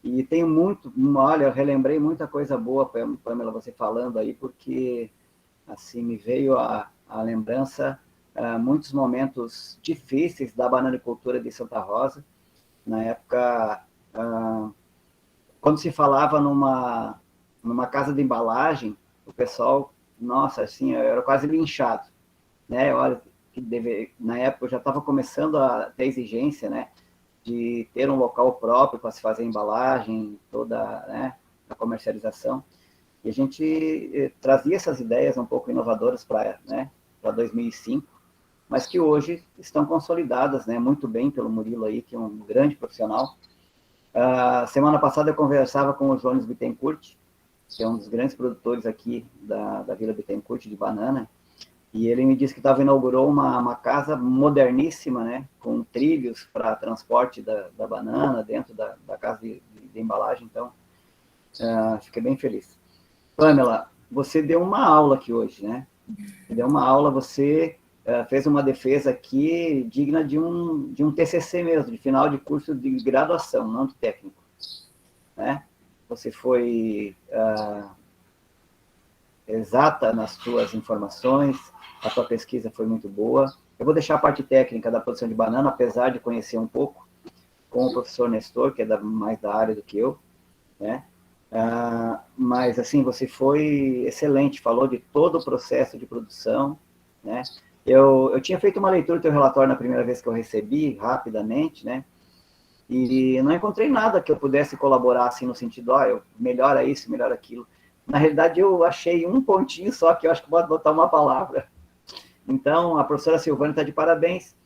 e tenho olha, eu relembrei muita coisa boa, Pamela, você falando aí, porque assim me veio a lembrança muitos momentos difíceis da bananicultura de Santa Rosa. Na época, quando se falava numa casa de embalagem, o pessoal, nossa, assim, eu era quase linchado, né? Olha, na época eu já estava começando a ter exigência, né, de ter um local próprio para se fazer a embalagem, toda, né, a comercialização. E a gente trazia essas ideias um pouco inovadoras para, né, para 2005, mas que hoje estão consolidadas, né, muito bem pelo Murilo aí, que é um grande profissional. Semana passada eu conversava com o Jones Bittencourt, que é um dos grandes produtores aqui da Vila Bittencourt de banana, e ele me disse que inaugurou uma casa moderníssima, né, com trilhos para transporte da banana dentro da casa de embalagem, então fiquei bem feliz. Pamela, você deu uma aula aqui hoje, né? Deu uma aula, você fez uma defesa aqui digna de um TCC mesmo, de final de curso de graduação, não de técnico, né? Você foi exata nas suas informações, a sua pesquisa foi muito boa. Eu vou deixar a parte técnica da produção de banana, apesar de conhecer um pouco, com o professor Nestor, que é mais da área do que eu, né? Mas, assim, você foi excelente, falou de todo o processo de produção, né? Eu tinha feito uma leitura do teu relatório na primeira vez que eu recebi, rapidamente, né? E não encontrei nada que eu pudesse colaborar, assim, no sentido, melhora isso, melhora aquilo. Na realidade, eu achei um pontinho só que eu acho que pode botar uma palavra. Então, a professora Silvana está de parabéns,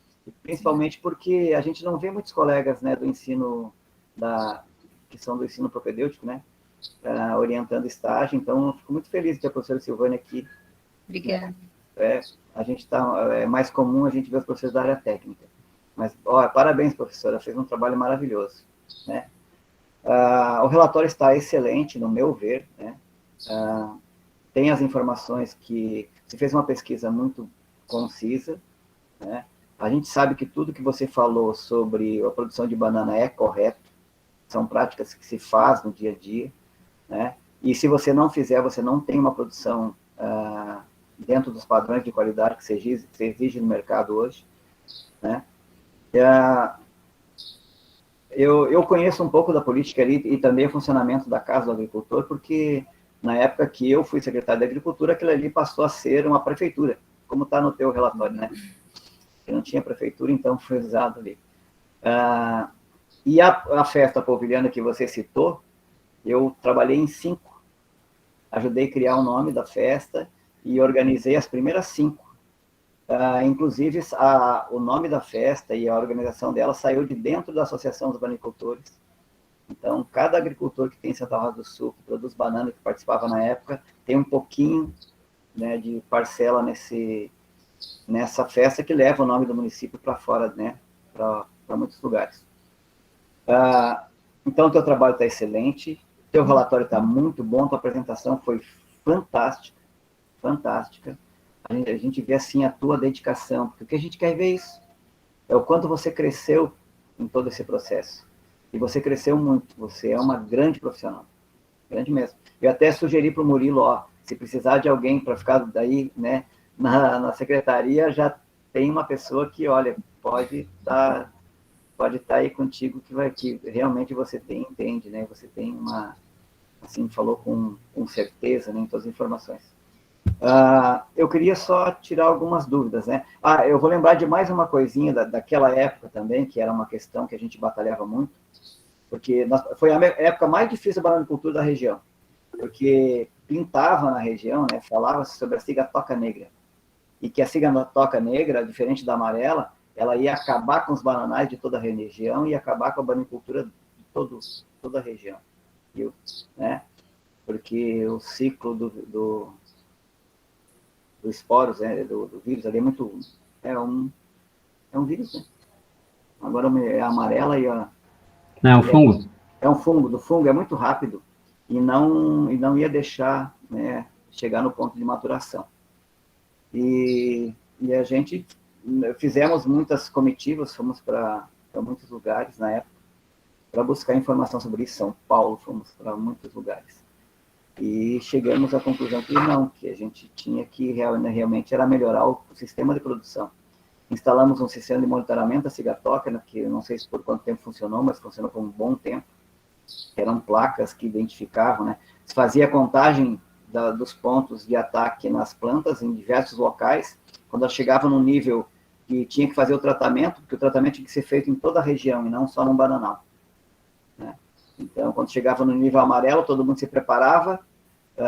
principalmente porque a gente não vê muitos colegas, né, do ensino, que são do ensino propedêutico, né, orientando estágio, então eu fico muito feliz de ter a professora Silvana aqui. Obrigada. A gente é mais comum a gente ver os professores da área técnica. Mas, parabéns, professora, fez um trabalho maravilhoso, né? O relatório está excelente, no meu ver, né? Tem as informações que você fez uma pesquisa muito concisa, né? A gente sabe que tudo que você falou sobre a produção de banana é correto, são práticas que se faz no dia a dia, né? E se você não fizer, você não tem uma produção dentro dos padrões de qualidade que se exige no mercado hoje, né? Eu conheço um pouco da política ali e também o funcionamento da Casa do Agricultor, porque na época que eu fui secretário da Agricultura, aquilo ali passou a ser uma prefeitura, como está no teu relatório, né? Que não tinha prefeitura, então foi usado ali. E a festa polvilhana que você citou, eu trabalhei em 5. Ajudei a criar o nome da festa e organizei as primeiras 5. Inclusive, o nome da festa e a organização dela saiu de dentro da Associação dos Banicultores. Então, cada agricultor que tem em Santa Rosa do Sul, que produz banana, que participava na época, tem um pouquinho, né, de parcela nessa festa que leva o nome do município para fora, né, para muitos lugares. Então, o teu trabalho está excelente, teu relatório está muito bom, tua apresentação foi fantástica, fantástica. A gente vê, assim, a tua dedicação, porque o que a gente quer ver é isso, é o quanto você cresceu em todo esse processo. E você cresceu muito, você é uma grande profissional, grande mesmo. Eu até sugeri para o Murilo, se precisar de alguém para ficar daí, né, na secretaria, já tem uma pessoa que, olha, pode estar aí contigo, que realmente você entende, né, você tem assim, falou com certeza, né, em todas as informações. Eu queria só tirar algumas dúvidas, né? Eu vou lembrar de mais uma coisinha daquela época também, que era uma questão que a gente batalhava muito, porque foi a época mais difícil da bananicultura da região, porque pintava na região, né, falava-se sobre a cigatoca negra, e que a cigatoca negra, diferente da amarela, ela ia acabar com os bananais de toda a região e acabar com a banicultura de toda a região. Né, porque o ciclo do esporos, né, do vírus ali é muito... É um vírus, né? Agora é a amarela e a... Não, é um fungo. É um fungo. Do fungo é muito rápido e não ia deixar, né, chegar no ponto de maturação. E a gente fizemos muitas comitivas, fomos para muitos lugares na época, para buscar informação sobre isso. São Paulo, fomos para muitos lugares. E chegamos à conclusão que a gente tinha que realmente era melhorar o sistema de produção. Instalamos um sistema de monitoramento da cigatoca, né, que eu não sei se por quanto tempo funcionou, mas funcionou por um bom tempo. Eram placas que identificavam, né? Se fazia a contagem dos pontos de ataque nas plantas em diversos locais. Quando ela chegava num nível que tinha que fazer o tratamento, porque o tratamento tinha que ser feito em toda a região e não só num bananal, né? Então, quando chegava no nível amarelo, todo mundo se preparava,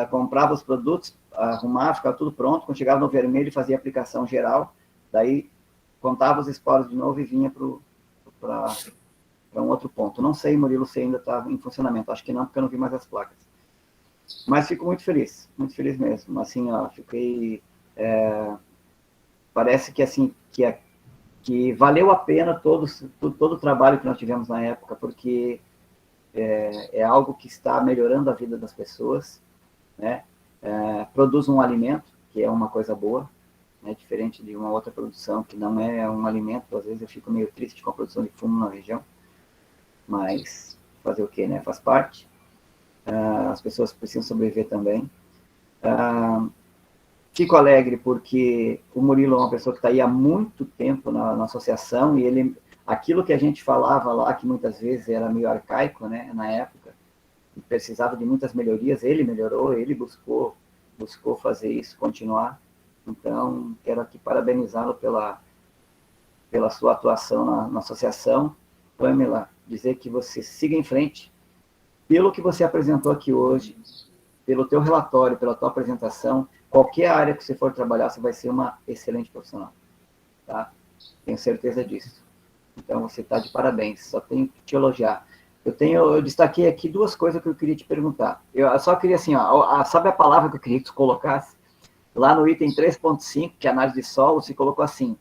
comprava os produtos, arrumava, ficava tudo pronto. Quando chegava no vermelho, fazia a aplicação geral, daí contava os esporos de novo e vinha para um outro ponto. Não sei, Murilo, se ainda está em funcionamento. Acho que não, porque eu não vi mais as placas. Mas fico muito feliz mesmo. Assim, ó, fiquei... parece que, assim, que valeu a pena todo o trabalho que nós tivemos na época, porque é algo que está melhorando a vida das pessoas, né? Produz um alimento, que é uma coisa boa, né? Diferente de uma outra produção que não é um alimento. Às vezes eu fico meio triste com a produção de fumo na região, mas fazer o quê, né? Faz parte. As pessoas precisam sobreviver também. Fico alegre porque o Murilo é uma pessoa que está aí há muito tempo na associação, e aquilo que a gente falava lá, que muitas vezes era meio arcaico, né, na época, e precisava de muitas melhorias, ele melhorou, ele buscou fazer isso, continuar. Então, quero aqui parabenizá-lo pela sua atuação na associação. Pamela, dizer que você siga em frente, pelo que você apresentou aqui hoje, pelo teu relatório, pela tua apresentação. Qualquer área que você for trabalhar, você vai ser uma excelente profissional, tá? Tenho certeza disso. Então, você está de parabéns, só tenho que te elogiar. Eu destaquei aqui duas coisas que eu queria te perguntar. Eu só queria, assim, ó, sabe a palavra que eu queria que você colocasse? Lá no item 3.5, que é análise de solo, se colocou assim: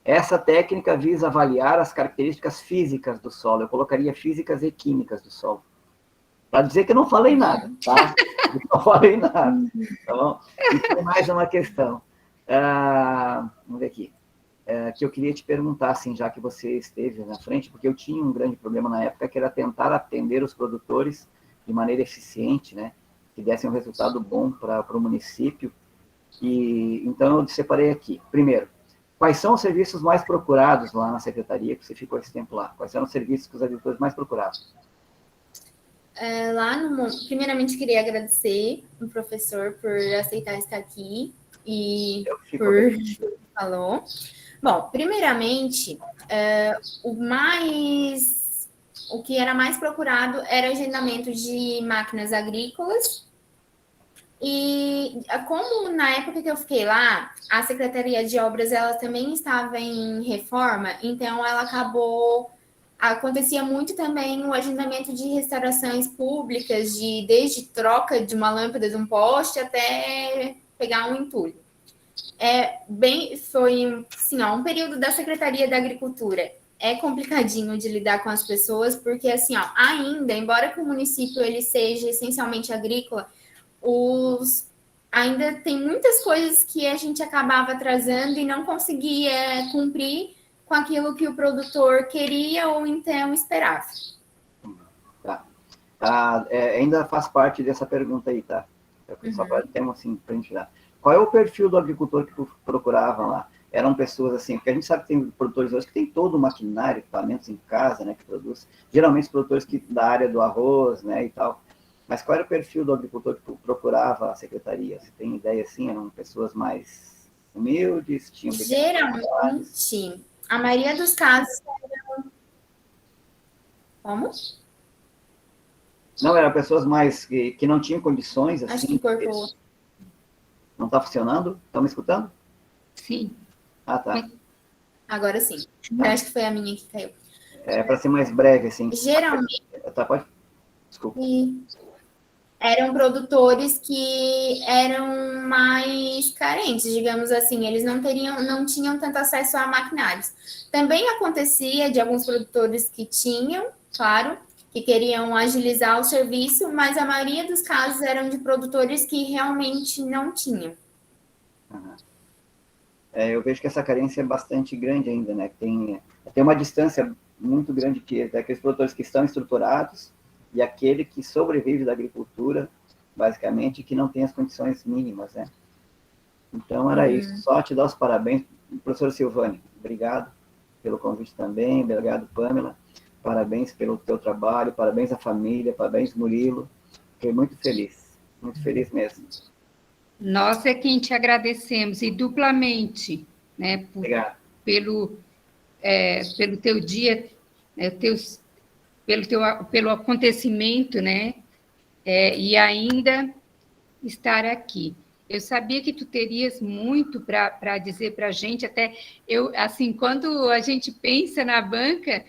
essa técnica visa avaliar as características físicas do solo. Eu colocaria físicas e químicas do solo, para dizer que eu não falei nada, tá? Eu não falei nada. Então, e tem mais uma questão. Vamos ver aqui. Que eu queria te perguntar, assim, já que você esteve na frente, porque eu tinha um grande problema na época, que era tentar atender os produtores de maneira eficiente, né? Que dessem um resultado bom para o município. E então eu separei aqui. Primeiro, quais são os serviços mais procurados lá na secretaria, que você ficou esse tempo lá? Quais são os serviços que os agricultores mais procurados? Primeiramente, queria agradecer o professor por aceitar estar aqui e por tudo que falou. Bom, primeiramente, o que era mais procurado era o agendamento de máquinas agrícolas. E como na época que eu fiquei lá, a Secretaria de Obras ela também estava em reforma, então ela acabou... Acontecia muito também o agendamento de restaurações públicas, desde troca de uma lâmpada de um poste até pegar um entulho. Foi assim, um período da Secretaria da Agricultura. É complicadinho de lidar com as pessoas, porque assim, ainda, embora que o município ele seja essencialmente agrícola, ainda tem muitas coisas que a gente acabava atrasando e não conseguia cumprir com aquilo que o produtor queria ou então esperava. Tá. Ainda faz parte dessa pergunta aí, tá? Só para ter assim, para a gente dar. Qual é o perfil do agricultor que tu procurava lá? Eram pessoas assim, porque a gente sabe que tem produtores hoje que tem todo o maquinário, equipamentos em casa, né, que produz. Geralmente os produtores da área do arroz, né, e tal. Mas qual era o perfil do agricultor que tu procurava a secretaria? Você tem ideia assim? Eram pessoas mais humildes? Geralmente, a maioria dos casos eram... Como? Não, eram pessoas mais que não tinham condições, assim. Acho que cortou. Não está funcionando? Estão me escutando? Sim. Ah, tá. Agora sim. Eu acho que foi a minha que caiu. É para ser mais breve, assim. Geralmente, Tá, pode? Desculpa. eram produtores que eram mais carentes, digamos assim. Eles não tinham tanto acesso a maquinários. Também acontecia de alguns produtores que tinham, claro, que queriam agilizar o serviço, mas a maioria dos casos eram de produtores que realmente não tinham. Eu vejo que essa carência é bastante grande ainda, né? Tem uma distância muito grande daqueles produtores que estão estruturados e aquele que sobrevive da agricultura, basicamente, que não tem as condições mínimas, né? Então, era isso. Só te dar os parabéns, professora Silvane. Obrigado pelo convite também. Obrigado, Pamela. Parabéns pelo teu trabalho. Parabéns à família. Parabéns, Murilo. Fiquei muito feliz. Muito feliz mesmo. Nós é quem te agradecemos, e duplamente, né, pelo teu dia, né, pelo acontecimento, né, e ainda estar aqui. Eu sabia que tu terias muito para dizer para a gente, até eu, assim, quando a gente pensa na banca,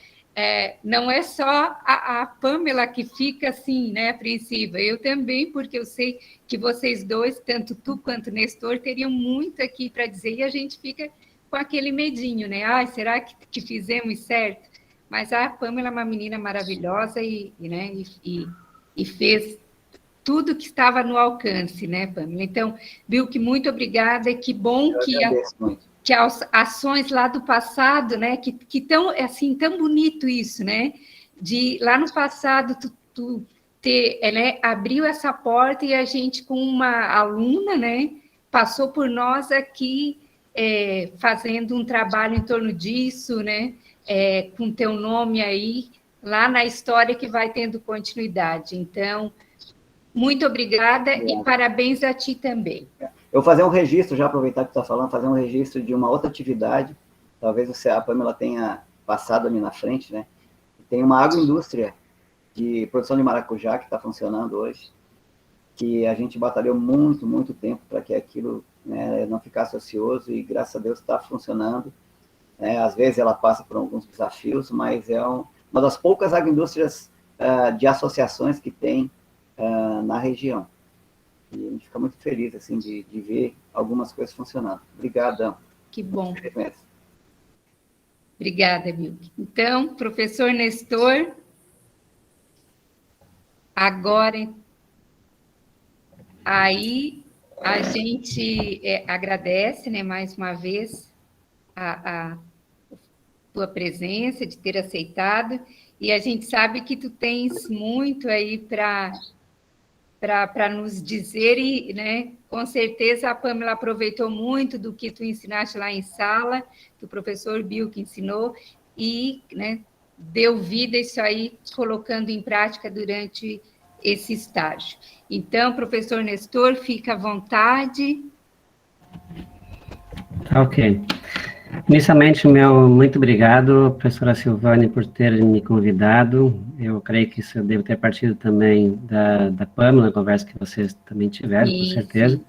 não é só a Pamela que fica assim, né, apreensiva, eu também, porque eu sei que vocês dois, tanto tu quanto o Nestor, teriam muito aqui para dizer, e a gente fica com aquele medinho, né, ai, será que fizemos certo? Mas a Pamela é uma menina maravilhosa né, e fez tudo que estava no alcance, né, Pamela? Então, Bilk, muito obrigada, e que bom que as ações lá do passado, né, que tão, assim, tão bonito isso, né, de lá no passado tu né, abriu essa porta e a gente com uma aluna, né, passou por nós aqui fazendo um trabalho em torno disso, né, com teu nome aí, lá na história que vai tendo continuidade. Então, muito obrigada e parabéns a ti também. Eu vou fazer um registro, já aproveitar que tu está falando, fazer um registro de uma outra atividade, talvez a Pamela tenha passado ali na frente, né? Tem uma agroindústria de produção de maracujá que está funcionando hoje, que a gente batalhou muito, muito tempo para que aquilo, né, não ficasse ocioso, e graças a Deus está funcionando. Às vezes ela passa por alguns desafios, mas é uma das poucas agroindústrias de associações que tem na região. E a gente fica muito feliz, assim, de ver algumas coisas funcionando. Obrigadão. Que bom. Obrigada, Bilk. Então, professor Nestor, agora, aí, a gente agradece, né, mais uma vez, a tua presença, de ter aceitado, e a gente sabe que tu tens muito aí para nos dizer, e, né, com certeza a Pamela aproveitou muito do que tu ensinaste lá em sala, que o professor Bilk ensinou, e, né, deu vida isso aí, colocando em prática durante esse estágio. Então, professor Nestor, fica à vontade. Ok. Inicialmente, muito obrigado, professora Silvane, por ter me convidado. Eu creio que isso deve ter partido também da Pamela, na conversa que vocês também tiveram, com certeza. Sim.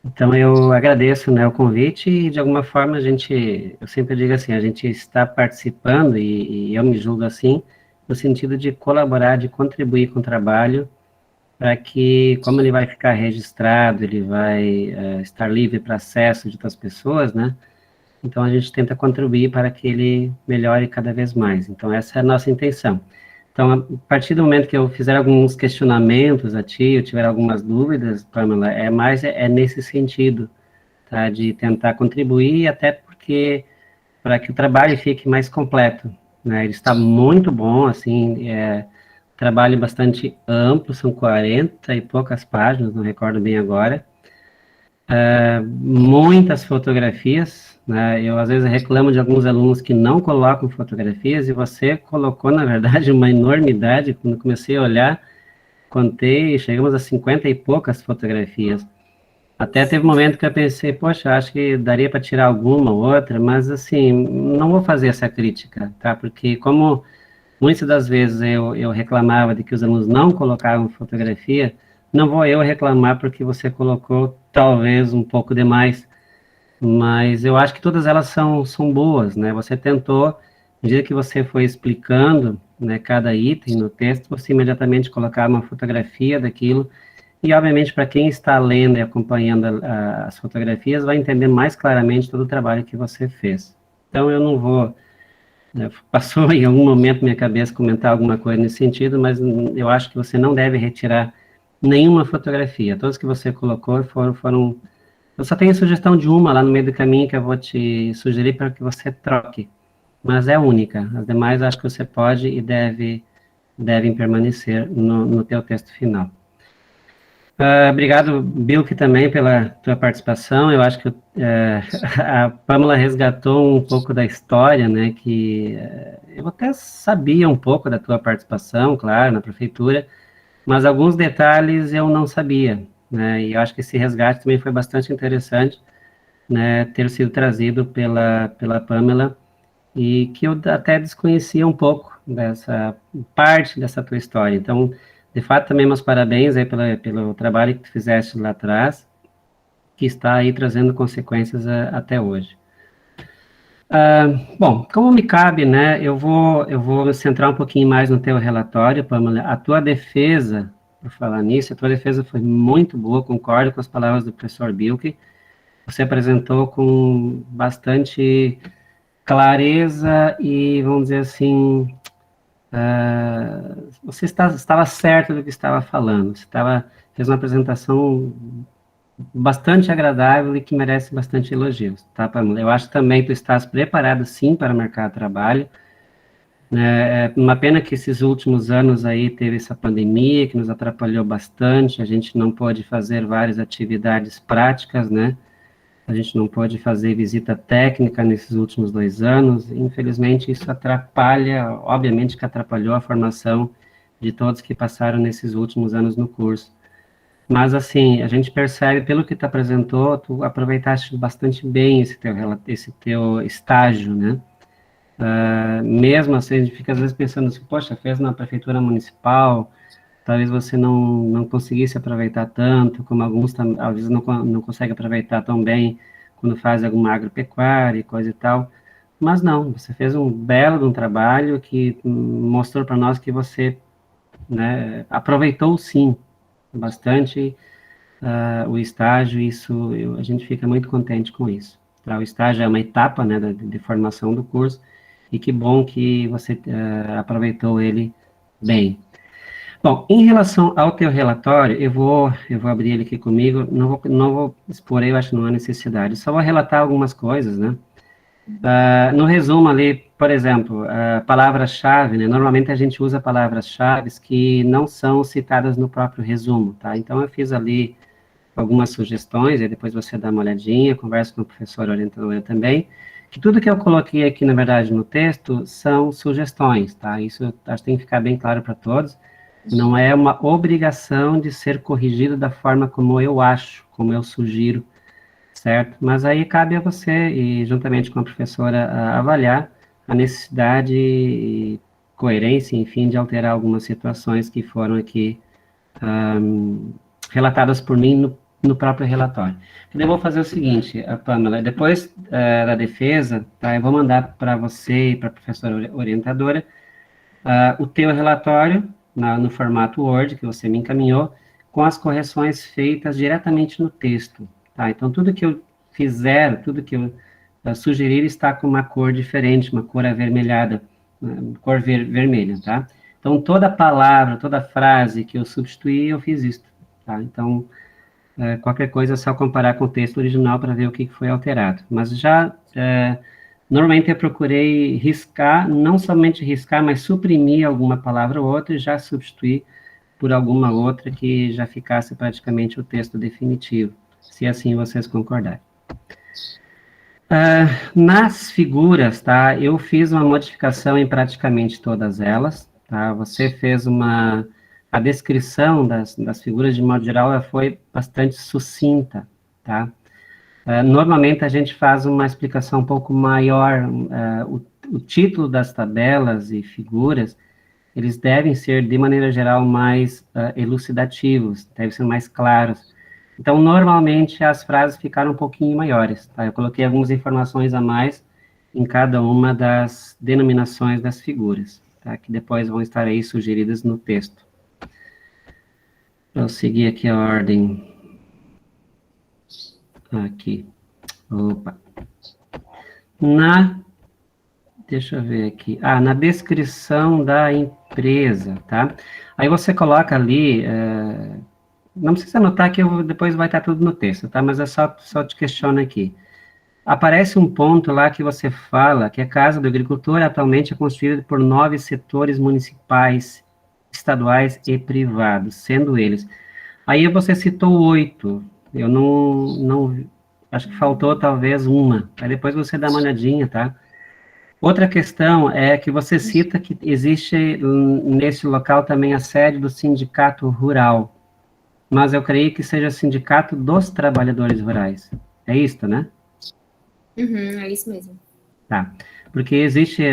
Então, eu agradeço, né, o convite, e de alguma forma eu sempre digo assim, a gente está participando, e eu me julgo assim, no sentido de colaborar, de contribuir com o trabalho, para que, como ele vai ficar registrado, ele vai estar livre para acesso de outras pessoas, né? Então, a gente tenta contribuir para que ele melhore cada vez mais. Então, essa é a nossa intenção. Então, a partir do momento que eu fizer alguns questionamentos a ti, eu tiver algumas dúvidas, Pamela, é nesse sentido, tá? De tentar contribuir, até porque, para que o trabalho fique mais completo, né? Ele está muito bom, assim, trabalho bastante amplo, são 40 e poucas páginas, não recordo bem agora. Muitas fotografias, né? Eu às vezes reclamo de alguns alunos que não colocam fotografias, e você colocou, na verdade, uma enormidade. Quando comecei a olhar, contei, chegamos a 50 e poucas fotografias. Até teve um momento que eu pensei, poxa, acho que daria para tirar alguma ou outra, mas assim, não vou fazer essa crítica, tá? Porque como muitas das vezes eu reclamava de que os alunos não colocavam fotografia, não vou eu reclamar porque você colocou talvez um pouco demais, mas eu acho que todas elas são boas, né? Você tentou, à medida que você foi explicando, né, cada item no texto, você imediatamente colocava uma fotografia daquilo, e obviamente para quem está lendo e acompanhando as fotografias, vai entender mais claramente todo o trabalho que você fez. Então eu não vou, né, passou em algum momento na minha cabeça comentar alguma coisa nesse sentido, mas eu acho que você não deve retirar nenhuma fotografia. Todas que você colocou foram. Eu só tenho a sugestão de uma lá no meio do caminho que eu vou te sugerir para que você troque, mas é única. As demais acho que você pode e devem permanecer no teu texto final. Obrigado, Bilk, também pela tua participação. Eu acho que a Pamela resgatou um pouco da história, né, que eu até sabia um pouco da tua participação, claro, na prefeitura, mas alguns detalhes eu não sabia, né, e eu acho que esse resgate também foi bastante interessante, né, ter sido trazido pela Pamela, e que eu até desconhecia um pouco dessa parte dessa tua história. Então, de fato, também meus parabéns aí pelo trabalho que tu fizeste lá atrás, que está aí trazendo consequências até hoje. Bom, como me cabe, né, eu vou me centrar um pouquinho mais no teu relatório, Pamela. A tua defesa, por falar nisso, a tua defesa foi muito boa, concordo com as palavras do professor Bilk. Você apresentou com bastante clareza e, vamos dizer assim, você estava certo do que estava falando, você fez uma apresentação bastante agradável e que merece bastante elogios, tá, Pamela? Eu acho também que tu estás preparado, sim, para o mercado de trabalho. É uma pena que esses últimos anos aí teve essa pandemia que nos atrapalhou bastante, a gente não pôde fazer várias atividades práticas, né? A gente não pôde fazer visita técnica nesses últimos 2 anos, infelizmente isso atrapalha, obviamente que atrapalhou a formação de todos que passaram nesses últimos anos no curso. Mas, assim, a gente percebe, pelo que tu apresentou, tu aproveitaste bastante bem esse teu estágio, né? Mesmo assim, a gente fica às vezes pensando assim, poxa, fez na prefeitura municipal, talvez você não conseguisse aproveitar tanto, como alguns, às vezes, não conseguem aproveitar tão bem quando faz alguma agropecuária e coisa e tal. Mas não, você fez um belo de um trabalho que mostrou para nós que você, né, aproveitou sim bastante o estágio, a gente fica muito contente com isso. Tá? O estágio é uma etapa, né, de formação do curso, e que bom que você aproveitou ele bem. Bom, em relação ao teu relatório, eu vou abrir ele aqui comigo, não vou expor, eu acho que não há necessidade, só vou relatar algumas coisas, né? No resumo ali, por exemplo, palavras-chave, né? Normalmente a gente usa palavras-chave que não são citadas no próprio resumo, tá? Então eu fiz ali algumas sugestões, e depois você dá uma olhadinha, conversa com o professor orientador também, que tudo que eu coloquei aqui, na verdade, no texto, são sugestões, tá? Isso acho que tem que ficar bem claro para todos, não é uma obrigação de ser corrigido da forma como eu acho, como eu sugiro, certo? Mas aí cabe a você, e juntamente com a professora, avaliar a necessidade e coerência, enfim, de alterar algumas situações que foram aqui relatadas por mim no próprio relatório. Então, eu vou fazer o seguinte, Pamela, depois da defesa, tá, eu vou mandar para você e para a professora orientadora o teu relatório no formato Word, que você me encaminhou, com as correções feitas diretamente no texto, tá? Então, tudo que eu fizer, tudo que eu sugerir está com uma cor diferente, uma cor avermelhada, cor vermelha, tá? Então, toda palavra, toda frase que eu substituí, eu fiz isso, tá? Então, qualquer coisa é só comparar com o texto original para ver o que foi alterado. Mas normalmente eu procurei riscar, não somente riscar, mas suprimir alguma palavra ou outra e já substituir por alguma outra que já ficasse praticamente o texto definitivo, se assim vocês concordarem. Nas figuras, tá, eu fiz uma modificação em praticamente todas elas, tá, você fez a descrição das figuras, de modo geral, ela foi bastante sucinta, tá, normalmente a gente faz uma explicação um pouco maior, o título das tabelas e figuras, eles devem ser, de maneira geral, mais elucidativos, devem ser mais claros. Então, normalmente, as frases ficaram um pouquinho maiores, tá? Eu coloquei algumas informações a mais em cada uma das denominações das figuras, tá? Que depois vão estar aí sugeridas no texto. Vou seguir aqui a ordem. Aqui. Opa. Deixa eu ver aqui. Na descrição da empresa, tá? Aí você coloca ali, não precisa anotar que depois vai estar tudo no texto, tá? Mas é só te questiono aqui. Aparece um ponto lá que você fala que a Casa do Agricultor atualmente é constituída por 9 setores municipais, estaduais e privados, sendo eles. Aí você citou 8. Eu não acho que faltou talvez uma. Aí depois você dá uma olhadinha, tá? Outra questão é que você cita que existe nesse local também a sede do Sindicato Rural, mas eu creio que seja Sindicato dos Trabalhadores Rurais. É isso, né? É isso mesmo. Tá. Porque existe,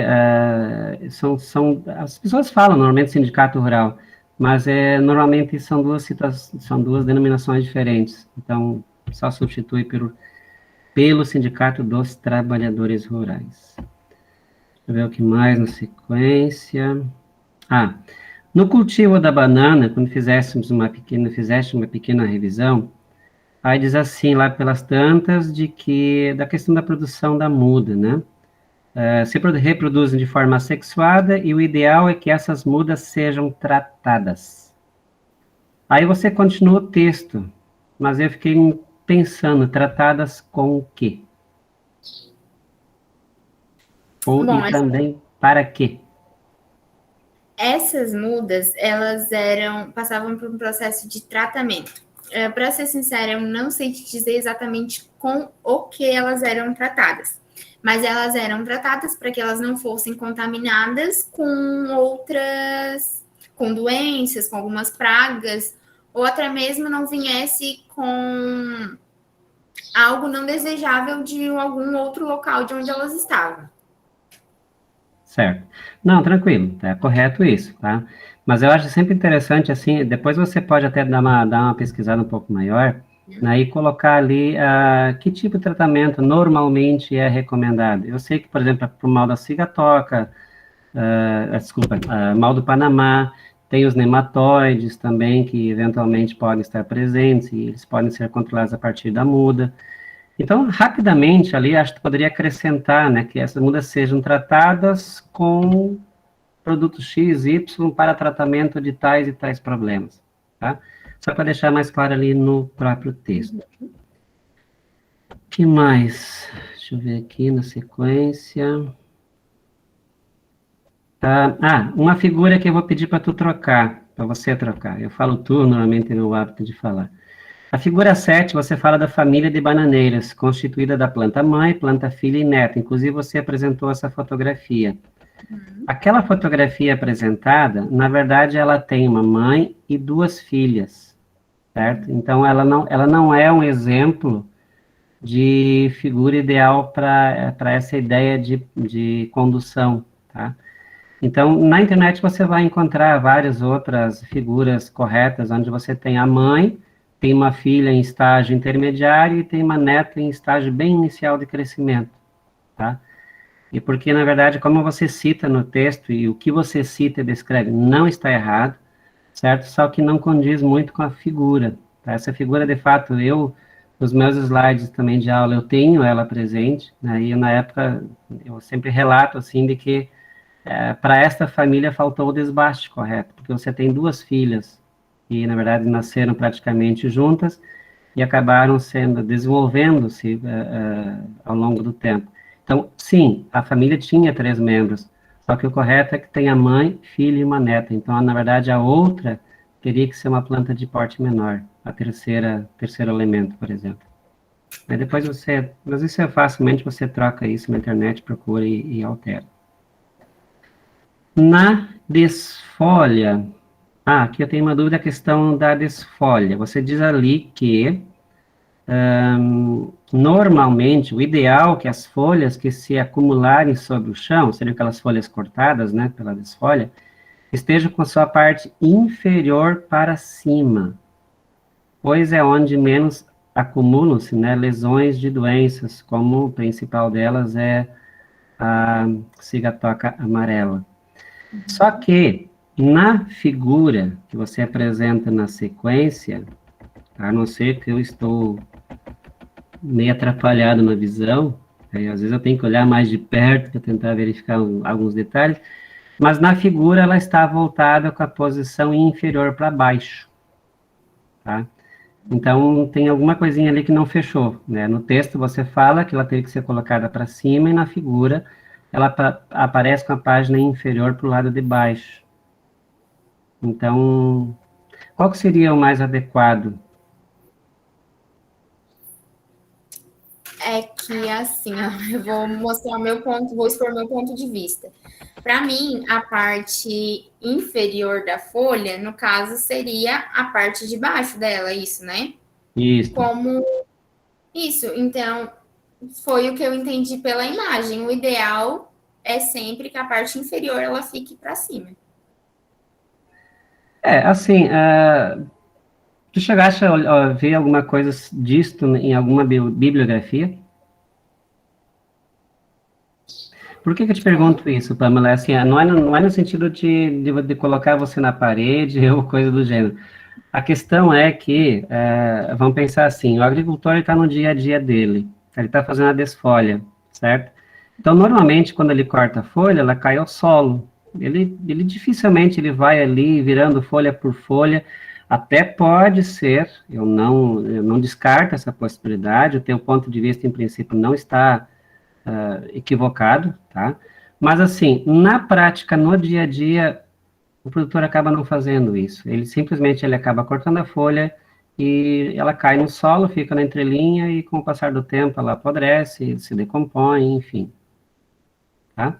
as pessoas falam normalmente Sindicato Rural, mas normalmente são duas denominações diferentes. Então, só substitui pelo Sindicato dos Trabalhadores Rurais. Deixa eu ver o que mais na sequência. No cultivo da banana, quando fizeste uma pequena revisão, aí diz assim, lá pelas tantas, da questão da produção da muda, né? Se reproduzem de forma assexuada e o ideal é que essas mudas sejam tratadas. Aí você continua o texto, mas eu fiquei pensando, tratadas com o quê? E também para quê? Essas mudas, elas passavam por um processo de tratamento. Para ser sincera, eu não sei te dizer exatamente com o que elas eram tratadas, mas elas eram tratadas para que elas não fossem contaminadas com doenças, com algumas pragas, ou até mesmo não viesse com algo não desejável de algum outro local de onde elas estavam. Certo. Não, tranquilo, é correto isso, tá? Mas eu acho sempre interessante, assim, depois você pode até dar uma pesquisada um pouco maior, né, e colocar ali que tipo de tratamento normalmente é recomendado. Eu sei que, por exemplo, para o mal da cigatoca, mal do Panamá, tem os nematóides também, que eventualmente podem estar presentes, e eles podem ser controlados a partir da muda. Então, rapidamente ali, acho que poderia acrescentar, né, que essas mudas sejam tratadas com produto X, Y para tratamento de tais e tais problemas, tá? Só para deixar mais claro ali no próprio texto. O que mais? Deixa eu ver aqui na sequência. Uma figura que eu vou pedir para tu trocar, para você trocar. Eu falo tu, normalmente no hábito de falar. A figura 7, você fala da família de bananeiras, constituída da planta mãe, planta filha e neta. Inclusive, você apresentou essa fotografia. Aquela fotografia apresentada, na verdade, ela tem uma mãe e 2 filhas, certo? Então, ela não é um exemplo de figura ideal para essa ideia de condução, tá? Então, na internet você vai encontrar várias outras figuras corretas, onde você tem a mãe, tem uma filha em estágio intermediário e tem uma neta em estágio bem inicial de crescimento, tá? E porque, na verdade, como você cita no texto e o que você cita e descreve não está errado, certo? Só que não condiz muito com a figura, tá? Essa figura, de fato, nos meus slides também de aula, eu tenho ela presente, né? E na época, eu sempre relato, assim, de que para esta família faltou o desbaste correto, porque você tem 2 filhas que, na verdade, nasceram praticamente juntas e acabaram desenvolvendo-se ao longo do tempo. Então, sim, a família tinha 3 membros, só que o correto é que tem a mãe, filho e uma neta. Então, na verdade, a outra teria que ser uma planta de porte menor, a terceiro elemento, por exemplo. Mas depois mas isso facilmente você troca isso na internet, procura e altera. Na desfolha, aqui eu tenho uma dúvida, a questão da desfolha. Você diz ali que, normalmente, o ideal é que as folhas que se acumularem sobre o chão, seriam aquelas folhas cortadas, né, pela desfolha, esteja com a sua parte inferior para cima, pois é onde menos acumulam-se, né, lesões de doenças, como o principal delas é a cigatoca amarela. Só que, na figura que você apresenta na sequência, a não ser que eu estou meio atrapalhado na visão, aí, às vezes eu tenho que olhar mais de perto para tentar verificar alguns detalhes, mas na figura ela está voltada com a posição inferior para baixo, tá? Então, tem alguma coisinha ali que não fechou, né? No texto você fala que ela teria que ser colocada para cima, e na figura ela aparece com a página inferior para o lado de baixo. Então, qual que seria o mais adequado? É que assim, ó, eu vou mostrar meu ponto, vou expor meu ponto de vista. Para mim, a parte inferior da folha, no caso, seria a parte de baixo dela, isso, né? Isso. Como isso, então foi o que eu entendi pela imagem. O ideal é sempre que a parte inferior ela fique para cima. Assim, tu chegaste a ver alguma coisa disto em alguma bibliografia? Por que eu te pergunto isso, Pamela? Assim, não é no sentido de colocar você na parede ou coisa do gênero. A questão é que, vamos pensar assim, o agricultor está no dia a dia dele, ele está fazendo a desfolha, certo? Então, normalmente, quando ele corta a folha, ela cai ao solo. Ele dificilmente ele vai ali virando folha por folha. Até pode ser, eu não descarto essa possibilidade, o teu ponto de vista, em princípio, não está equivocado, tá? Mas, assim, na prática, no dia a dia, o produtor acaba não fazendo isso. Ele acaba cortando a folha e ela cai no solo, fica na entrelinha e com o passar do tempo ela apodrece, se decompõe, enfim. Tá?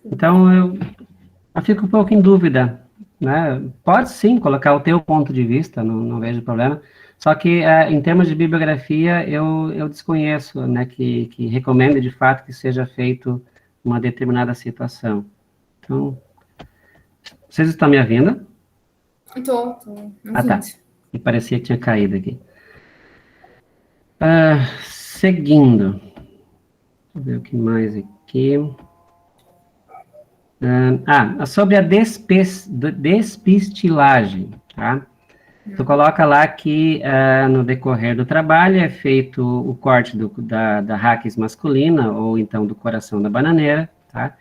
Então, eu fico um pouco em dúvida, né? Pode sim colocar o teu ponto de vista, não vejo problema. Só que, em termos de bibliografia, eu desconheço, né, que recomenda de fato que seja feito uma determinada situação. Então, vocês estão me ouvindo? Tô Ah, tá. ouvindo. E parecia que tinha caído aqui. Seguindo. Deixa eu ver o que mais aqui. Sobre a despistilagem, tá? Tu coloca lá que no decorrer do trabalho é feito o corte da raquis masculina, ou então do coração da bananeira, tá?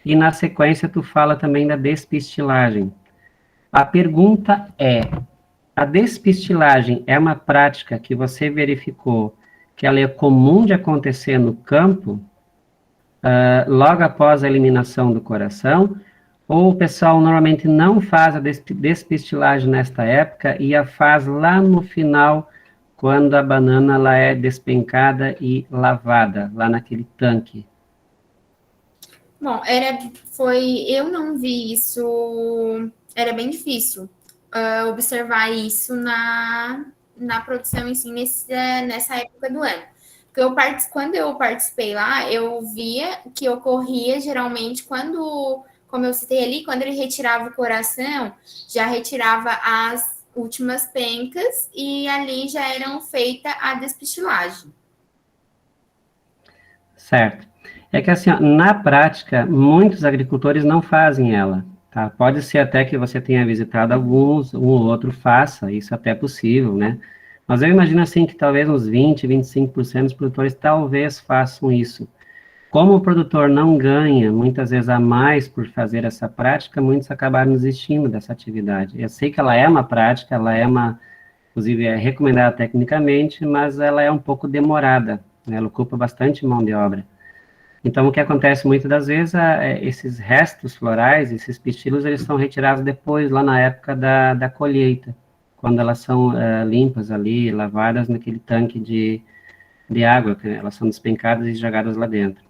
E na sequência tu fala também da despistilagem. A pergunta é: a despistilagem é uma prática que você verificou que ela é comum de acontecer no campo, logo após a eliminação do coração, ou o pessoal normalmente não faz a despistilagem nesta época e a faz lá no final, quando a banana ela é despencada e lavada, lá naquele tanque? Bom, eu não vi isso, era bem difícil observar isso na produção em si nessa época do ano. Porque quando eu participei lá, eu via que ocorria geralmente quando, como eu citei ali, quando ele retirava o coração, já retirava as últimas pencas e ali já eram feita a despistilagem. Certo. É que assim, ó, na prática, muitos agricultores não fazem ela, tá? Pode ser até que você tenha visitado alguns, um ou outro faça, isso até é possível, né? Mas eu imagino assim que talvez uns 20, 25% dos produtores talvez façam isso. Como o produtor não ganha muitas vezes a mais por fazer essa prática, muitos acabaram desistindo dessa atividade. Eu sei que ela é uma prática, inclusive é recomendada tecnicamente, mas ela é um pouco demorada, né? Ela ocupa bastante mão de obra. Então, o que acontece muitas das vezes esses restos florais, esses pistilos, eles são retirados depois, lá na época da colheita, quando elas são limpas ali, lavadas naquele tanque de água, que elas são despencadas e jogadas lá dentro.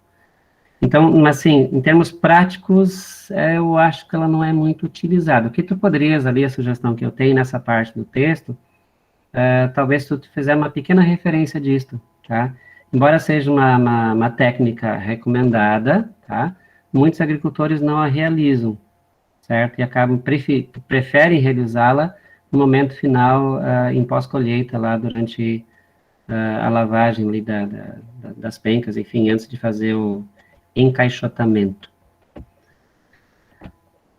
Então, assim, em termos práticos, eu acho que ela não é muito utilizada. O que tu poderias ali, a sugestão que eu tenho nessa parte do texto, talvez tu fizer uma pequena referência disto, tá? Embora seja uma técnica recomendada, tá? Muitos agricultores não a realizam. certo? E acabam, preferem realizá-la no momento final, em pós-colheita, lá durante a lavagem ali das pencas, enfim, antes de fazer o encaixotamento.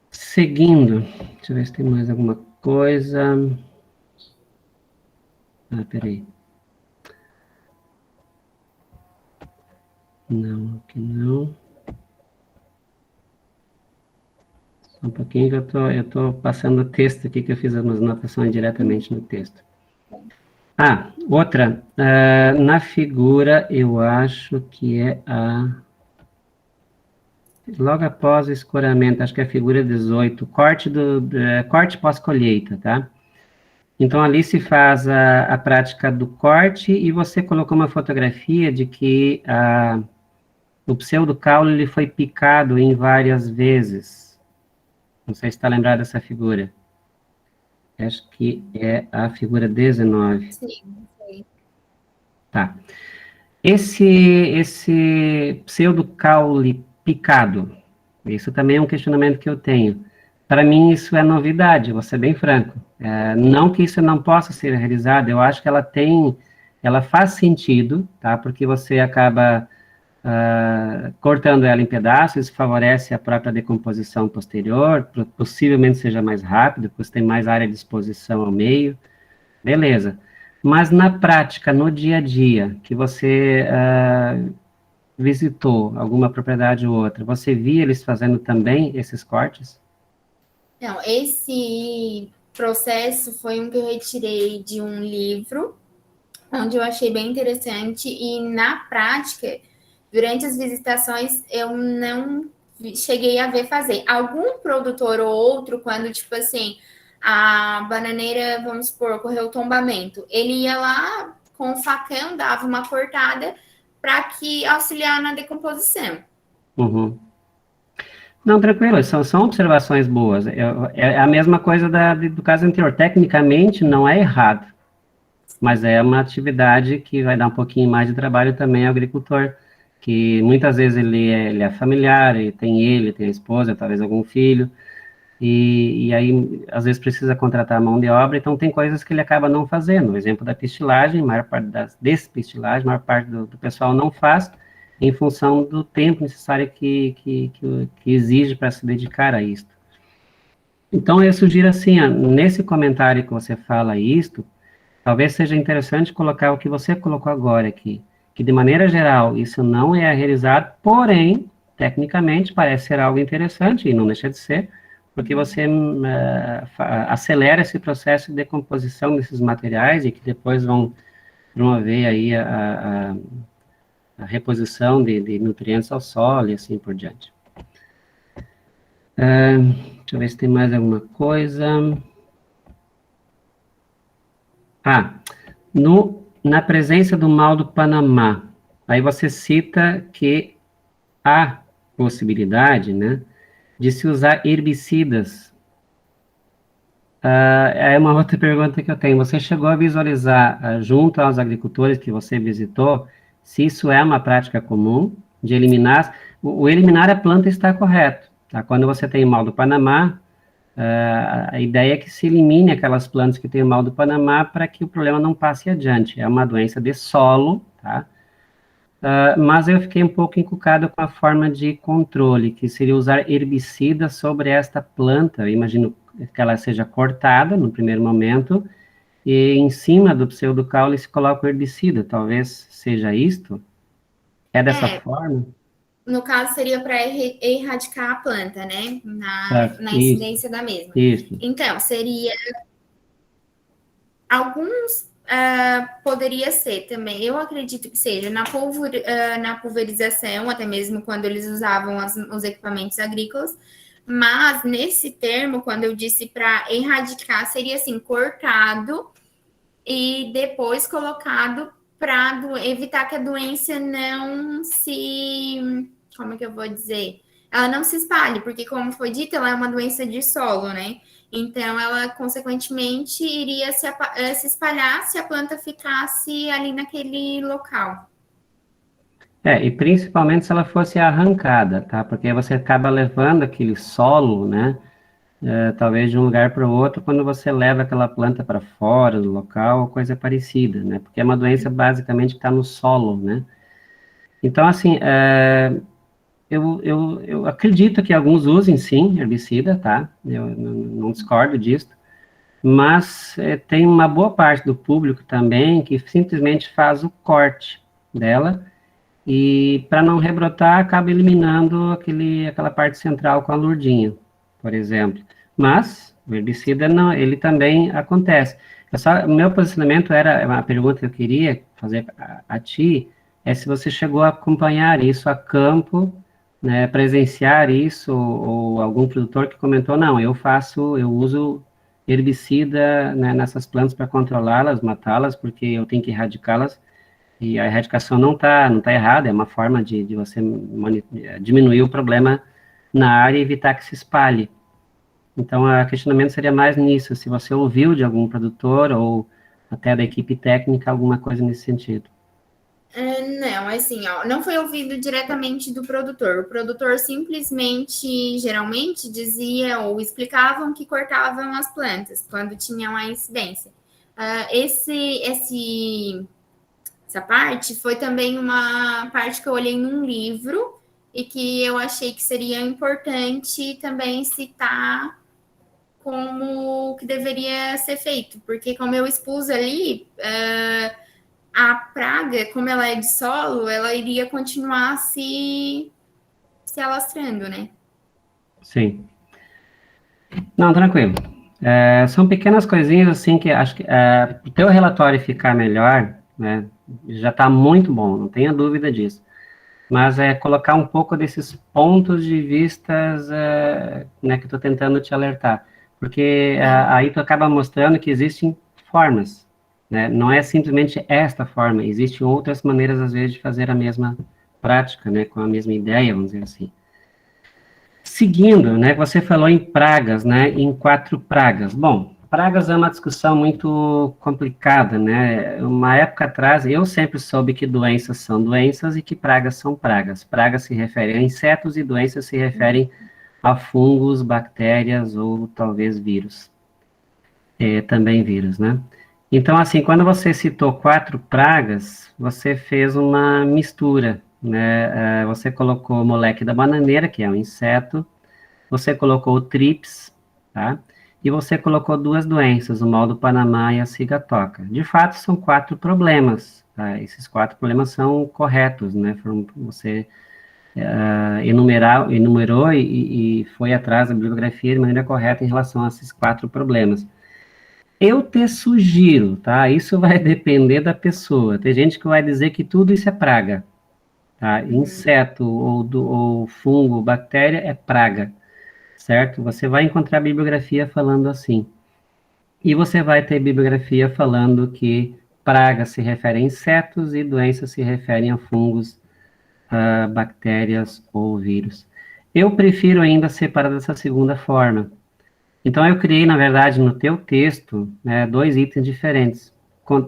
Seguindo, deixa eu ver se tem mais alguma coisa. Peraí. Não, aqui não. Só um pouquinho que eu tô passando o texto aqui, que eu fiz as anotações diretamente no texto. Outra, na figura, eu acho que é logo após o escoramento, acho que é a figura 18, corte pós-colheita, tá? Então, ali se faz a prática do corte, e você colocou uma fotografia de que o pseudocaule ele foi picado em várias vezes. Não sei se está lembrado dessa figura. Acho que é a figura 19. Sim, sim. Tá. Esse pseudocaule picado, isso também é um questionamento que eu tenho. Para mim, isso é novidade, vou ser bem franco. Não que isso não possa ser realizado, eu acho que ela faz sentido, tá? Porque você acaba cortando ela em pedaços, isso favorece a própria decomposição posterior, possivelmente seja mais rápido, porque você tem mais área de exposição ao meio, beleza. Mas na prática, no dia a dia, que você visitou alguma propriedade ou outra, você via eles fazendo também esses cortes? Não, esse processo foi um que eu retirei de um livro, onde eu achei bem interessante, e na prática, durante as visitações, eu não cheguei a ver fazer. Algum produtor ou outro, quando, tipo assim, a bananeira, vamos supor, correu o tombamento, ele ia lá com o facão, dava uma cortada para que auxiliar na decomposição. Uhum. Não, tranquilo, são observações boas. É a mesma coisa do caso anterior. Tecnicamente, não é errado, mas é uma atividade que vai dar um pouquinho mais de trabalho também ao agricultor, que muitas vezes ele é familiar, ele tem a esposa, talvez algum filho, e aí, às vezes, precisa contratar mão de obra, então tem coisas que ele acaba não fazendo. O exemplo da pistilagem, a maior parte das despestilagem, a maior parte do pessoal não faz, em função do tempo necessário que exige para se dedicar a isto. Então, eu sugiro assim, nesse comentário que você fala isto, talvez seja interessante colocar o que você colocou agora aqui, que de maneira geral isso não é realizado, porém, tecnicamente parece ser algo interessante, e não deixa de ser, porque você acelera esse processo de decomposição desses materiais e que depois vão promover aí a reposição de nutrientes ao solo e assim por diante. Deixa eu ver se tem mais alguma coisa. Na presença do mal do Panamá, aí você cita que há possibilidade, né, de se usar herbicidas. É uma outra pergunta que eu tenho. Você chegou a visualizar, junto aos agricultores que você visitou, se isso é uma prática comum de eliminar? O eliminar a planta está correto. Tá? Quando você tem mal do Panamá, a ideia é que se elimine aquelas plantas que têm o mal do Panamá para que o problema não passe adiante. É uma doença de solo, tá? Mas eu fiquei um pouco encucado com a forma de controle, que seria usar herbicida sobre esta planta. Eu imagino que ela seja cortada no primeiro momento, e em cima do pseudocaule se coloca o herbicida. Talvez seja isto? É dessa forma? No caso, seria para erradicar a planta, né? Na Isso, incidência da mesma. isso. Então, seria... Alguns poderia ser também, eu acredito que seja na pulverização, até mesmo quando eles usavam os equipamentos agrícolas, mas nesse termo, quando eu disse para erradicar, seria assim, cortado e depois colocado para evitar que a doença não se... Como é que eu vou dizer? Ela não se espalhe, porque como foi dito, ela é uma doença de solo, né? Então, ela, consequentemente, iria se espalhar se a planta ficasse ali naquele local. E principalmente se ela fosse arrancada, tá? Porque aí você acaba levando aquele solo, né? talvez de um lugar para o outro, quando você leva aquela planta para fora do local, ou coisa parecida, né? Porque é uma doença basicamente que está no solo, né? Então, assim, eu acredito que alguns usem, sim, herbicida, tá? Eu não discordo disso, mas tem uma boa parte do público também que simplesmente faz o corte dela e, para não rebrotar, acaba eliminando aquela parte central com a lurdinha, por exemplo. Mas o herbicida, não, ele também acontece. O meu posicionamento era, uma pergunta que eu queria fazer a ti, é se você chegou a acompanhar isso a campo, né, presenciar isso, ou algum produtor que comentou, não, eu uso herbicida, né, nessas plantas para controlá-las, matá-las, porque eu tenho que erradicá-las, e a erradicação não tá errada, é uma forma de você diminuir o problema na área e evitar que se espalhe. Então, o questionamento seria mais nisso, se você ouviu de algum produtor ou até da equipe técnica alguma coisa nesse sentido. Não, assim, ó, não foi ouvido diretamente do produtor. O produtor simplesmente, geralmente, dizia ou explicavam que cortavam as plantas quando tinham a incidência. Essa parte foi também uma parte que eu olhei num livro e que eu achei que seria importante também citar como que deveria ser feito, porque como eu expus ali, a praga, como ela é de solo, ela iria continuar se alastrando, né? Sim. Não, tranquilo. São pequenas coisinhas, assim, que acho que o teu relatório ficar melhor, né, já está muito bom, não tenha dúvida disso. Mas colocar um pouco desses pontos de vistas, né, que eu estou tentando te alertar. Porque aí tu acaba mostrando que existem formas, né? Não é simplesmente esta forma, existem outras maneiras, às vezes, de fazer a mesma prática, né, com a mesma ideia, vamos dizer assim. Seguindo, né, você falou em pragas, né, em 4 pragas. Bom, pragas é uma discussão muito complicada, né? Uma época atrás, eu sempre soube que doenças são doenças e que pragas são pragas. Pragas se referem a insetos e doenças se referem a fungos, bactérias ou talvez vírus. Também vírus, né? Então, assim, quando você citou 4 pragas, você fez uma mistura, né? Você colocou o moleque da bananeira, que é um inseto, você colocou o trips, tá? E você colocou 2 doenças, o mal do Panamá e a cigatoca. De fato, são 4 problemas, tá? Esses 4 problemas são corretos, né? Você enumerou e foi atrás da bibliografia de maneira correta em relação a esses 4 problemas. Eu te sugiro, tá? Isso vai depender da pessoa. Tem gente que vai dizer que tudo isso é praga, tá? Inseto ou fungo, bactéria é praga, certo? Você vai encontrar bibliografia falando assim. E você vai ter bibliografia falando que praga se refere a insetos e doenças se referem a fungos, bactérias ou vírus. Eu prefiro ainda separar dessa segunda forma. Então, eu criei, na verdade, no teu texto, né, 2 itens diferentes,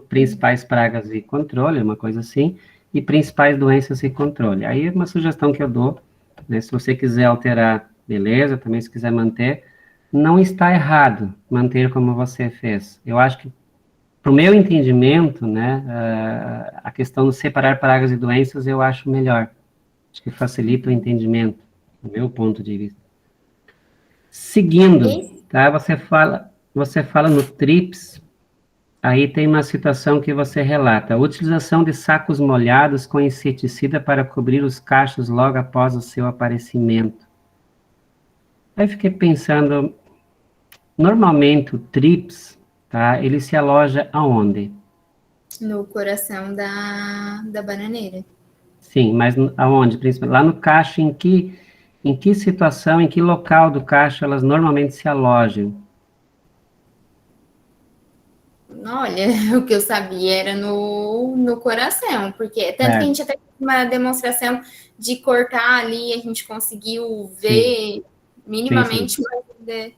principais pragas e controle, uma coisa assim, e principais doenças e controle. Aí, uma sugestão que eu dou, né, se você quiser alterar, beleza, também se quiser manter, não está errado manter como você fez. Eu acho que, para o meu entendimento, né, a questão de separar pragas e doenças, eu acho melhor. Acho que facilita o entendimento, do meu ponto de vista. Seguindo, tá? Você fala no TRIPS, aí tem uma situação que você relata: a utilização de sacos molhados com inseticida para cobrir os cachos logo após o seu aparecimento. Aí fiquei pensando, normalmente o TRIPS, tá? Ele se aloja aonde? No coração da bananeira. Sim, mas aonde? Principalmente lá no cacho, em que situação, em que local do cacho elas normalmente se alojam? Olha, o que eu sabia era no coração, porque tanto que a gente até fez uma demonstração de cortar ali, a gente conseguiu ver minimamente. Sim.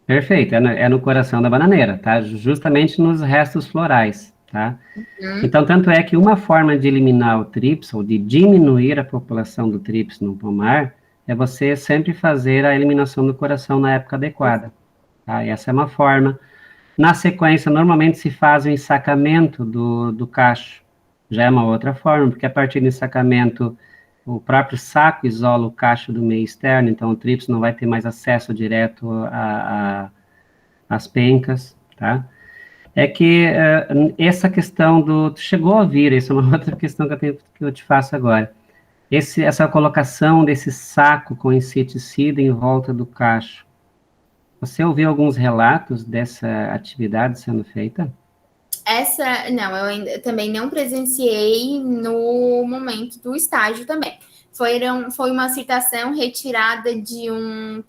Perfeito, é no coração da bananeira, tá? Justamente nos restos florais, tá? Então, tanto é que uma forma de eliminar o trips, ou de diminuir a população do trips no pomar, é você sempre fazer a eliminação do coração na época adequada, tá? E essa é uma forma. Na sequência, normalmente se faz o ensacamento do cacho, já é uma outra forma, porque a partir do ensacamento, o próprio saco isola o cacho do meio externo, então o tríplice não vai ter mais acesso direto às pencas, tá? É que essa questão chegou a vir, isso é uma outra questão que eu te faço agora. Essa colocação desse saco com inseticida em volta do cacho. Você ouviu alguns relatos dessa atividade sendo feita? Não, eu ainda também não presenciei no momento do estágio também. Foi uma citação retirada de um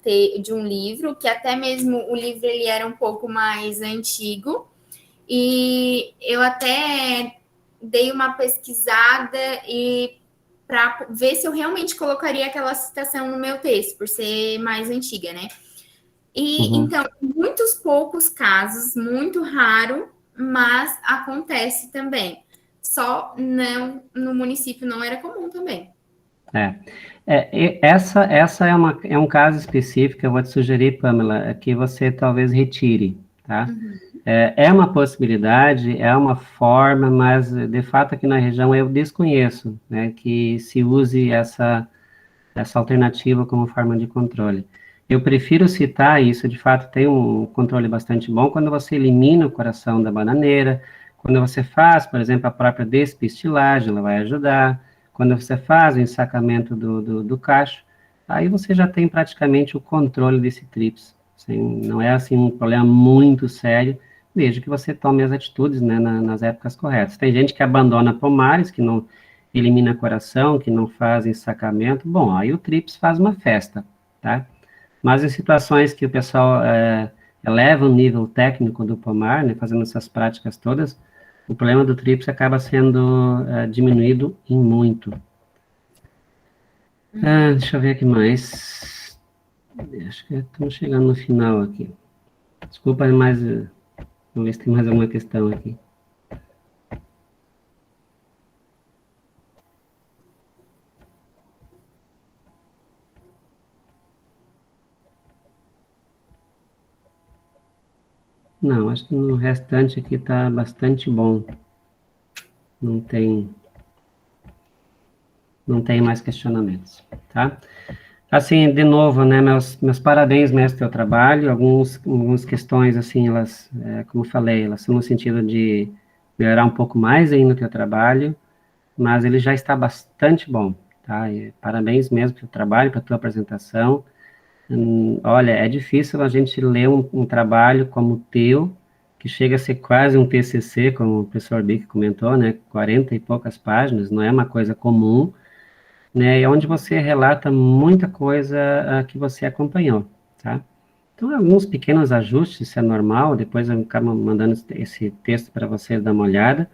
livro, que até mesmo o livro ele era um pouco mais antigo, e eu até dei uma pesquisada e para ver se eu realmente colocaria aquela citação no meu texto, por ser mais antiga, né? E então, muitos poucos casos, muito raro, mas acontece também. Só não no município não era comum também. Essa é um caso específico, eu vou te sugerir, Pamela, que você talvez retire, tá? É uma possibilidade, é uma forma, mas de fato aqui na região eu desconheço, né, que se use essa alternativa como forma de controle. Eu prefiro citar isso, de fato tem um controle bastante bom quando você elimina o coração da bananeira, quando você faz, por exemplo, a própria despistilagem, ela vai ajudar, quando você faz o ensacamento do cacho, aí você já tem praticamente o controle desse tríplice. Não é assim um problema muito sério, desde que você tome as atitudes, né, nas épocas corretas. Tem gente que abandona pomares, que não elimina coração, que não faz ensacamento, bom, aí o tríplice faz uma festa, tá? Mas em situações que o pessoal eleva o nível técnico do pomar, né, fazendo essas práticas todas, o problema do tríplice acaba sendo diminuído em muito. Deixa eu ver aqui mais. Acho que estamos chegando no final aqui. Desculpa, mas vamos ver se tem mais alguma questão aqui. Não, acho que no restante aqui está bastante bom. Não tem mais questionamentos, tá? Assim, de novo, né, meus parabéns nesse teu trabalho, algumas questões, assim, elas, como eu falei, elas são no sentido de melhorar um pouco mais ainda o teu trabalho, mas ele já está bastante bom, tá? E parabéns mesmo pelo trabalho, pela tua apresentação. Olha, é difícil a gente ler um trabalho como o teu, que chega a ser quase um TCC, como o professor Bic comentou, né, 40 e poucas páginas, não é uma coisa comum, né, e onde você relata muita coisa que você acompanhou, tá? Então, alguns pequenos ajustes, isso é normal, depois eu acabo mandando esse texto para vocês dar uma olhada,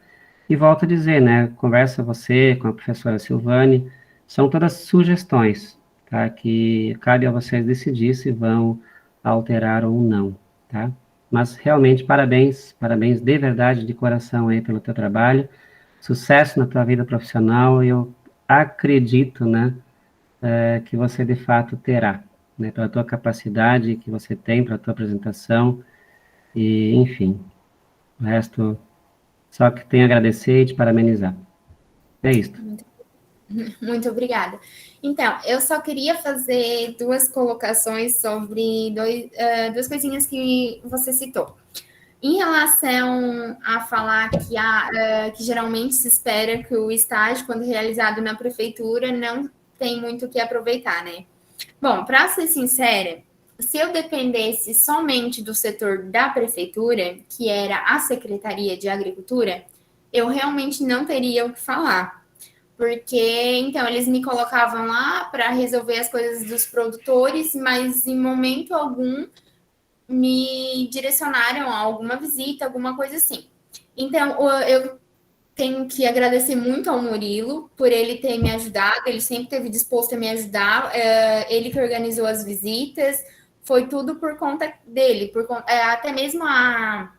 e volto a dizer, né, conversa você com a professora Silvane, são todas sugestões, tá, que cabe a vocês decidir se vão alterar ou não, tá? Mas, realmente, parabéns de verdade, de coração aí pelo teu trabalho, sucesso na tua vida profissional, e eu acredito, né, que você de fato terá, né, pela tua capacidade que você tem, pela tua apresentação, e enfim, o resto só que tenho a agradecer e te parabenizar. É isso. Muito obrigada. Então, eu só queria fazer duas colocações sobre duas coisinhas que você citou. Em relação a falar que geralmente se espera que o estágio, quando realizado na prefeitura, não tem muito o que aproveitar, né? Bom, para ser sincera, se eu dependesse somente do setor da prefeitura, que era a Secretaria de Agricultura, eu realmente não teria o que falar. Porque, então, eles me colocavam lá para resolver as coisas dos produtores, mas em momento algum me direcionaram a alguma visita, alguma coisa assim. Então, eu tenho que agradecer muito ao Murilo por ele ter me ajudado, ele sempre esteve disposto a me ajudar, ele que organizou as visitas, foi tudo por conta dele, até mesmo a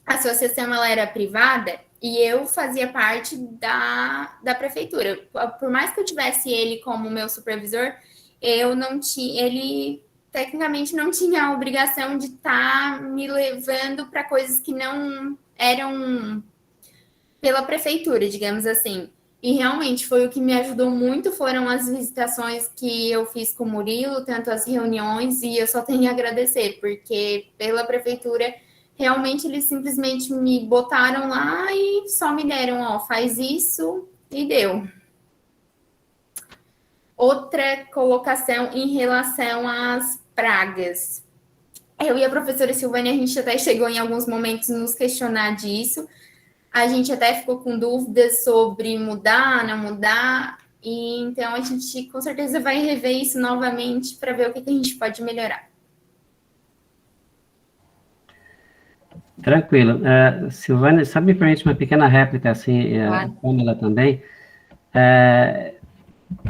associação ela era privada e eu fazia parte da prefeitura. Por mais que eu tivesse ele como meu supervisor, ele tecnicamente não tinha a obrigação de estar me levando para coisas que não eram pela prefeitura, digamos assim. E realmente foi o que me ajudou muito, foram as visitações que eu fiz com o Murilo, tanto as reuniões, e eu só tenho a agradecer, porque pela prefeitura, realmente eles simplesmente me botaram lá e só me deram, ó, faz isso e deu. Outra colocação em relação às pragas. Eu e a professora Silvânia, a gente até chegou em alguns momentos nos questionar disso. A gente até ficou com dúvidas sobre mudar, não mudar. E então a gente com certeza vai rever isso novamente para ver o que a gente pode melhorar. Tranquilo. Silvânia, só me permite uma pequena réplica, assim, a Pamela também.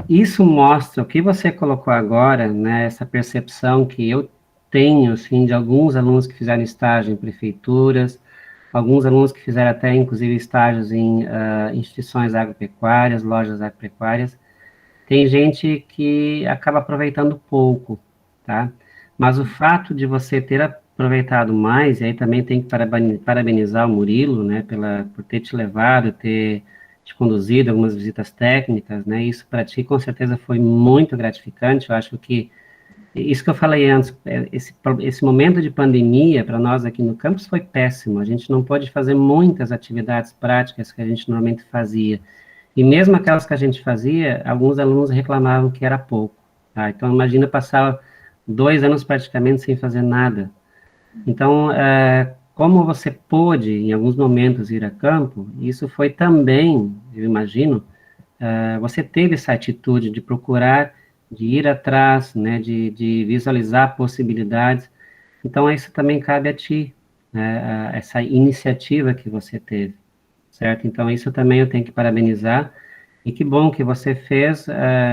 Isso mostra o que você colocou agora, né, essa percepção que eu tenho, assim, de alguns alunos que fizeram estágio em prefeituras, alguns alunos que fizeram até, inclusive, estágios em instituições agropecuárias, lojas agropecuárias. Tem gente que acaba aproveitando pouco, tá? Mas o fato de você ter aproveitado mais, e aí também tem que parabenizar o Murilo, né, por ter te levado, ter te conduzido a algumas visitas técnicas, né, isso para ti com certeza foi muito gratificante. Eu acho que isso que eu falei antes, esse momento de pandemia para nós aqui no campus foi péssimo, a gente não pôde fazer muitas atividades práticas que a gente normalmente fazia, e mesmo aquelas que a gente fazia, alguns alunos reclamavam que era pouco, tá? Então, imagina passar 2 anos praticamente sem fazer nada. Então, como você pôde, em alguns momentos, ir a campo, isso foi também, eu imagino, você teve essa atitude de procurar, de ir atrás, né, de visualizar possibilidades. Então, isso também cabe a ti, né, essa iniciativa que você teve, certo? Então, isso também eu tenho que parabenizar. E que bom que você fez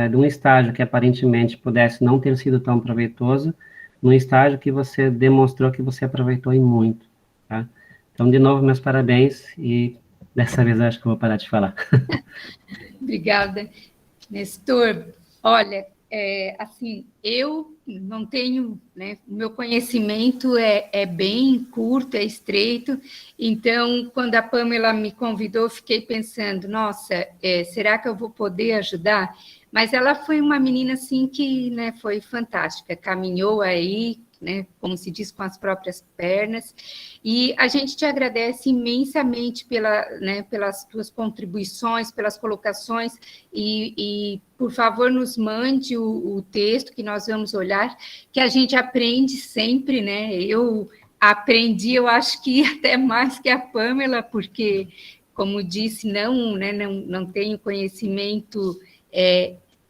de um estágio que aparentemente pudesse não ter sido tão proveitoso, num estágio que você demonstrou que você aproveitou e muito, tá? Então, de novo, meus parabéns, e dessa vez eu acho que eu vou parar de falar. Obrigada, Nestor. Olha, assim, eu não tenho, né, o meu conhecimento é bem curto, é estreito, então, quando a Pamela me convidou, eu fiquei pensando, nossa, será que eu vou poder ajudar? Mas ela foi uma menina, assim, que, né, foi fantástica, caminhou aí, né, como se diz, com as próprias pernas, e a gente te agradece imensamente pelas tuas contribuições, pelas colocações, e por favor, nos mande o texto que nós vamos olhar, que a gente aprende sempre, né? Eu aprendi, eu acho que até mais que a Pamela, porque, como disse, não tenho conhecimento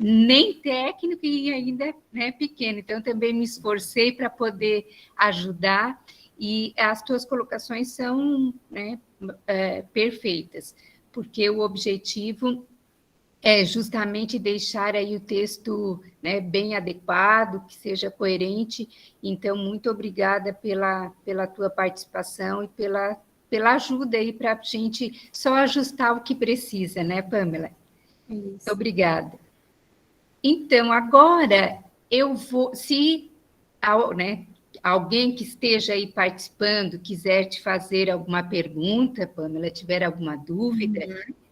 nem técnico e ainda, né, pequeno. Então, também me esforcei para poder ajudar, e as tuas colocações são, né, perfeitas, porque o objetivo é justamente deixar aí o texto, né, bem adequado, que seja coerente. Então, muito obrigada pela tua participação e pela ajuda aí para a gente só ajustar o que precisa, né, Pamela? Isso. Muito obrigada. Então, agora eu vou, se né, alguém que esteja aí participando quiser te fazer alguma pergunta, Pamela, tiver alguma dúvida,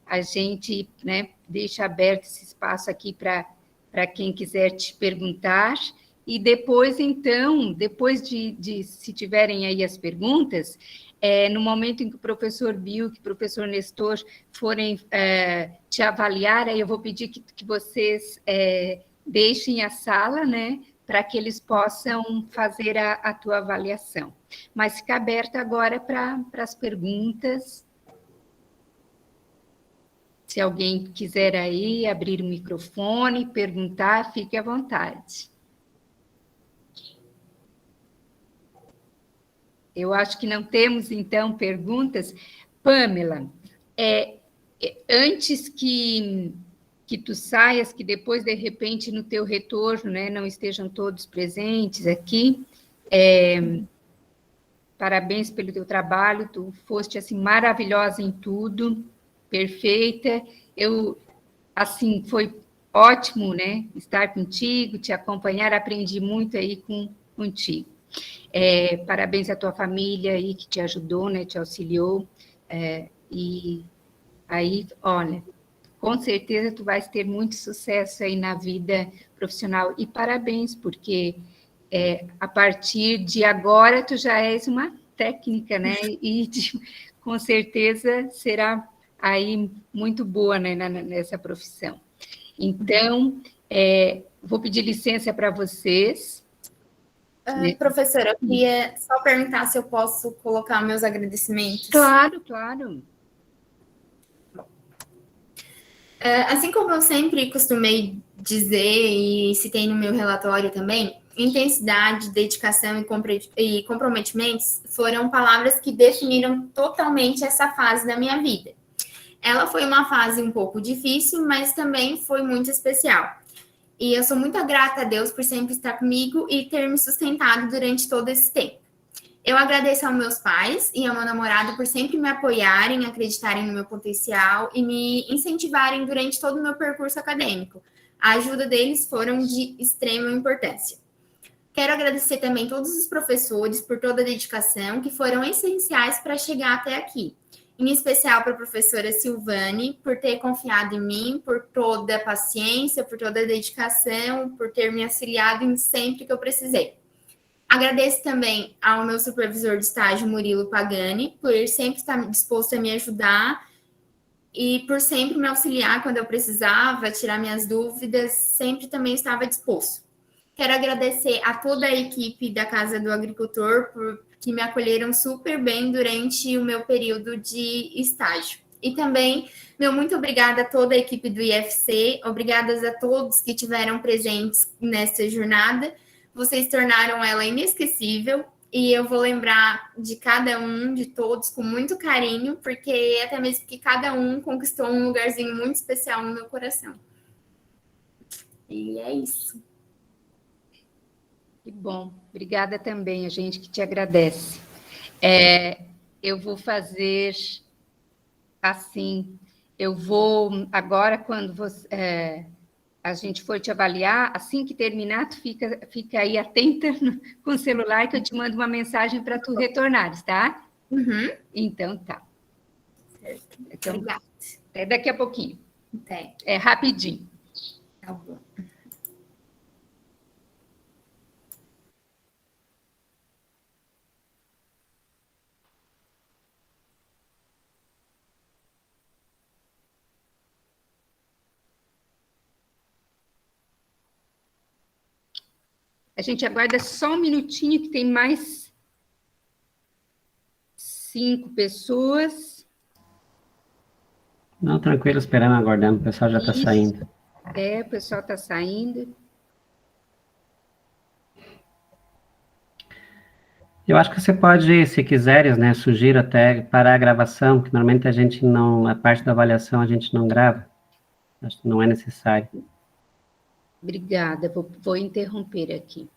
a gente, né, deixa aberto esse espaço aqui para quem quiser te perguntar, e depois, então, depois de se tiverem aí as perguntas, no momento em que o professor Bill, que o professor Nestor forem te avaliar, aí eu vou pedir que vocês deixem a sala, né, para que eles possam fazer a tua avaliação. Mas fica aberto agora para as perguntas. Se alguém quiser aí abrir o microfone, perguntar, fique à vontade. Eu acho que não temos, então, perguntas. Pamela, antes que tu saias, que depois, de repente, no teu retorno, né, não estejam todos presentes aqui, parabéns pelo teu trabalho, tu foste, assim, maravilhosa em tudo, perfeita. Assim, foi ótimo, né, estar contigo, te acompanhar, aprendi muito aí contigo. Parabéns à tua família aí que te ajudou, né, te auxiliou, e aí, olha, com certeza tu vais ter muito sucesso aí na vida profissional, e parabéns, porque a partir de agora tu já és uma técnica, né, e com certeza será aí muito boa, né, nessa profissão. Então, vou pedir licença para vocês. Professora, eu queria só perguntar se eu posso colocar meus agradecimentos. Claro, claro. Assim como eu sempre costumei dizer e citei no meu relatório também, intensidade, dedicação e comprometimentos foram palavras que definiram totalmente essa fase da minha vida. Ela foi uma fase um pouco difícil, mas também foi muito especial. E eu sou muito grata a Deus por sempre estar comigo e ter me sustentado durante todo esse tempo. Eu agradeço aos meus pais e ao meu namorado por sempre me apoiarem, acreditarem no meu potencial e me incentivarem durante todo o meu percurso acadêmico. A ajuda deles foram de extrema importância. Quero agradecer também todos os professores por toda a dedicação que foram essenciais para chegar até aqui. Em especial para a professora Silvane, por ter confiado em mim, por toda a paciência, por toda a dedicação, por ter me auxiliado em sempre que eu precisei. Agradeço também ao meu supervisor de estágio, Murilo Pagani, por sempre estar disposto a me ajudar e por sempre me auxiliar quando eu precisava, tirar minhas dúvidas, sempre também estava disposto. Quero agradecer a toda a equipe da Casa do Agricultor que me acolheram super bem durante o meu período de estágio. E também, meu muito obrigada a toda a equipe do IFC, obrigadas a todos que tiveram presentes nessa jornada. Vocês tornaram ela inesquecível e eu vou lembrar de cada um, de todos, com muito carinho, porque até mesmo que cada um conquistou um lugarzinho muito especial no meu coração. E é isso. Que bom, obrigada também, a gente que te agradece. Eu vou fazer assim, eu vou, agora, quando a gente for te avaliar, assim que terminar, tu fica aí atenta com o celular, que eu te mando uma mensagem para tu retornares, tá? Uhum. Então, tá. Certo. Então, Obrigada. até daqui a pouquinho. Até. É rapidinho. Tá bom. A gente aguarda só um minutinho, que tem mais 5 pessoas. Não, tranquilo, esperando, aguardando, o pessoal já está saindo. O pessoal está saindo. Eu acho que você pode, se quiseres, né, sugiro até parar a gravação, que normalmente a gente não, a parte da avaliação a gente não grava. Acho que não é necessário. Obrigada, vou interromper aqui.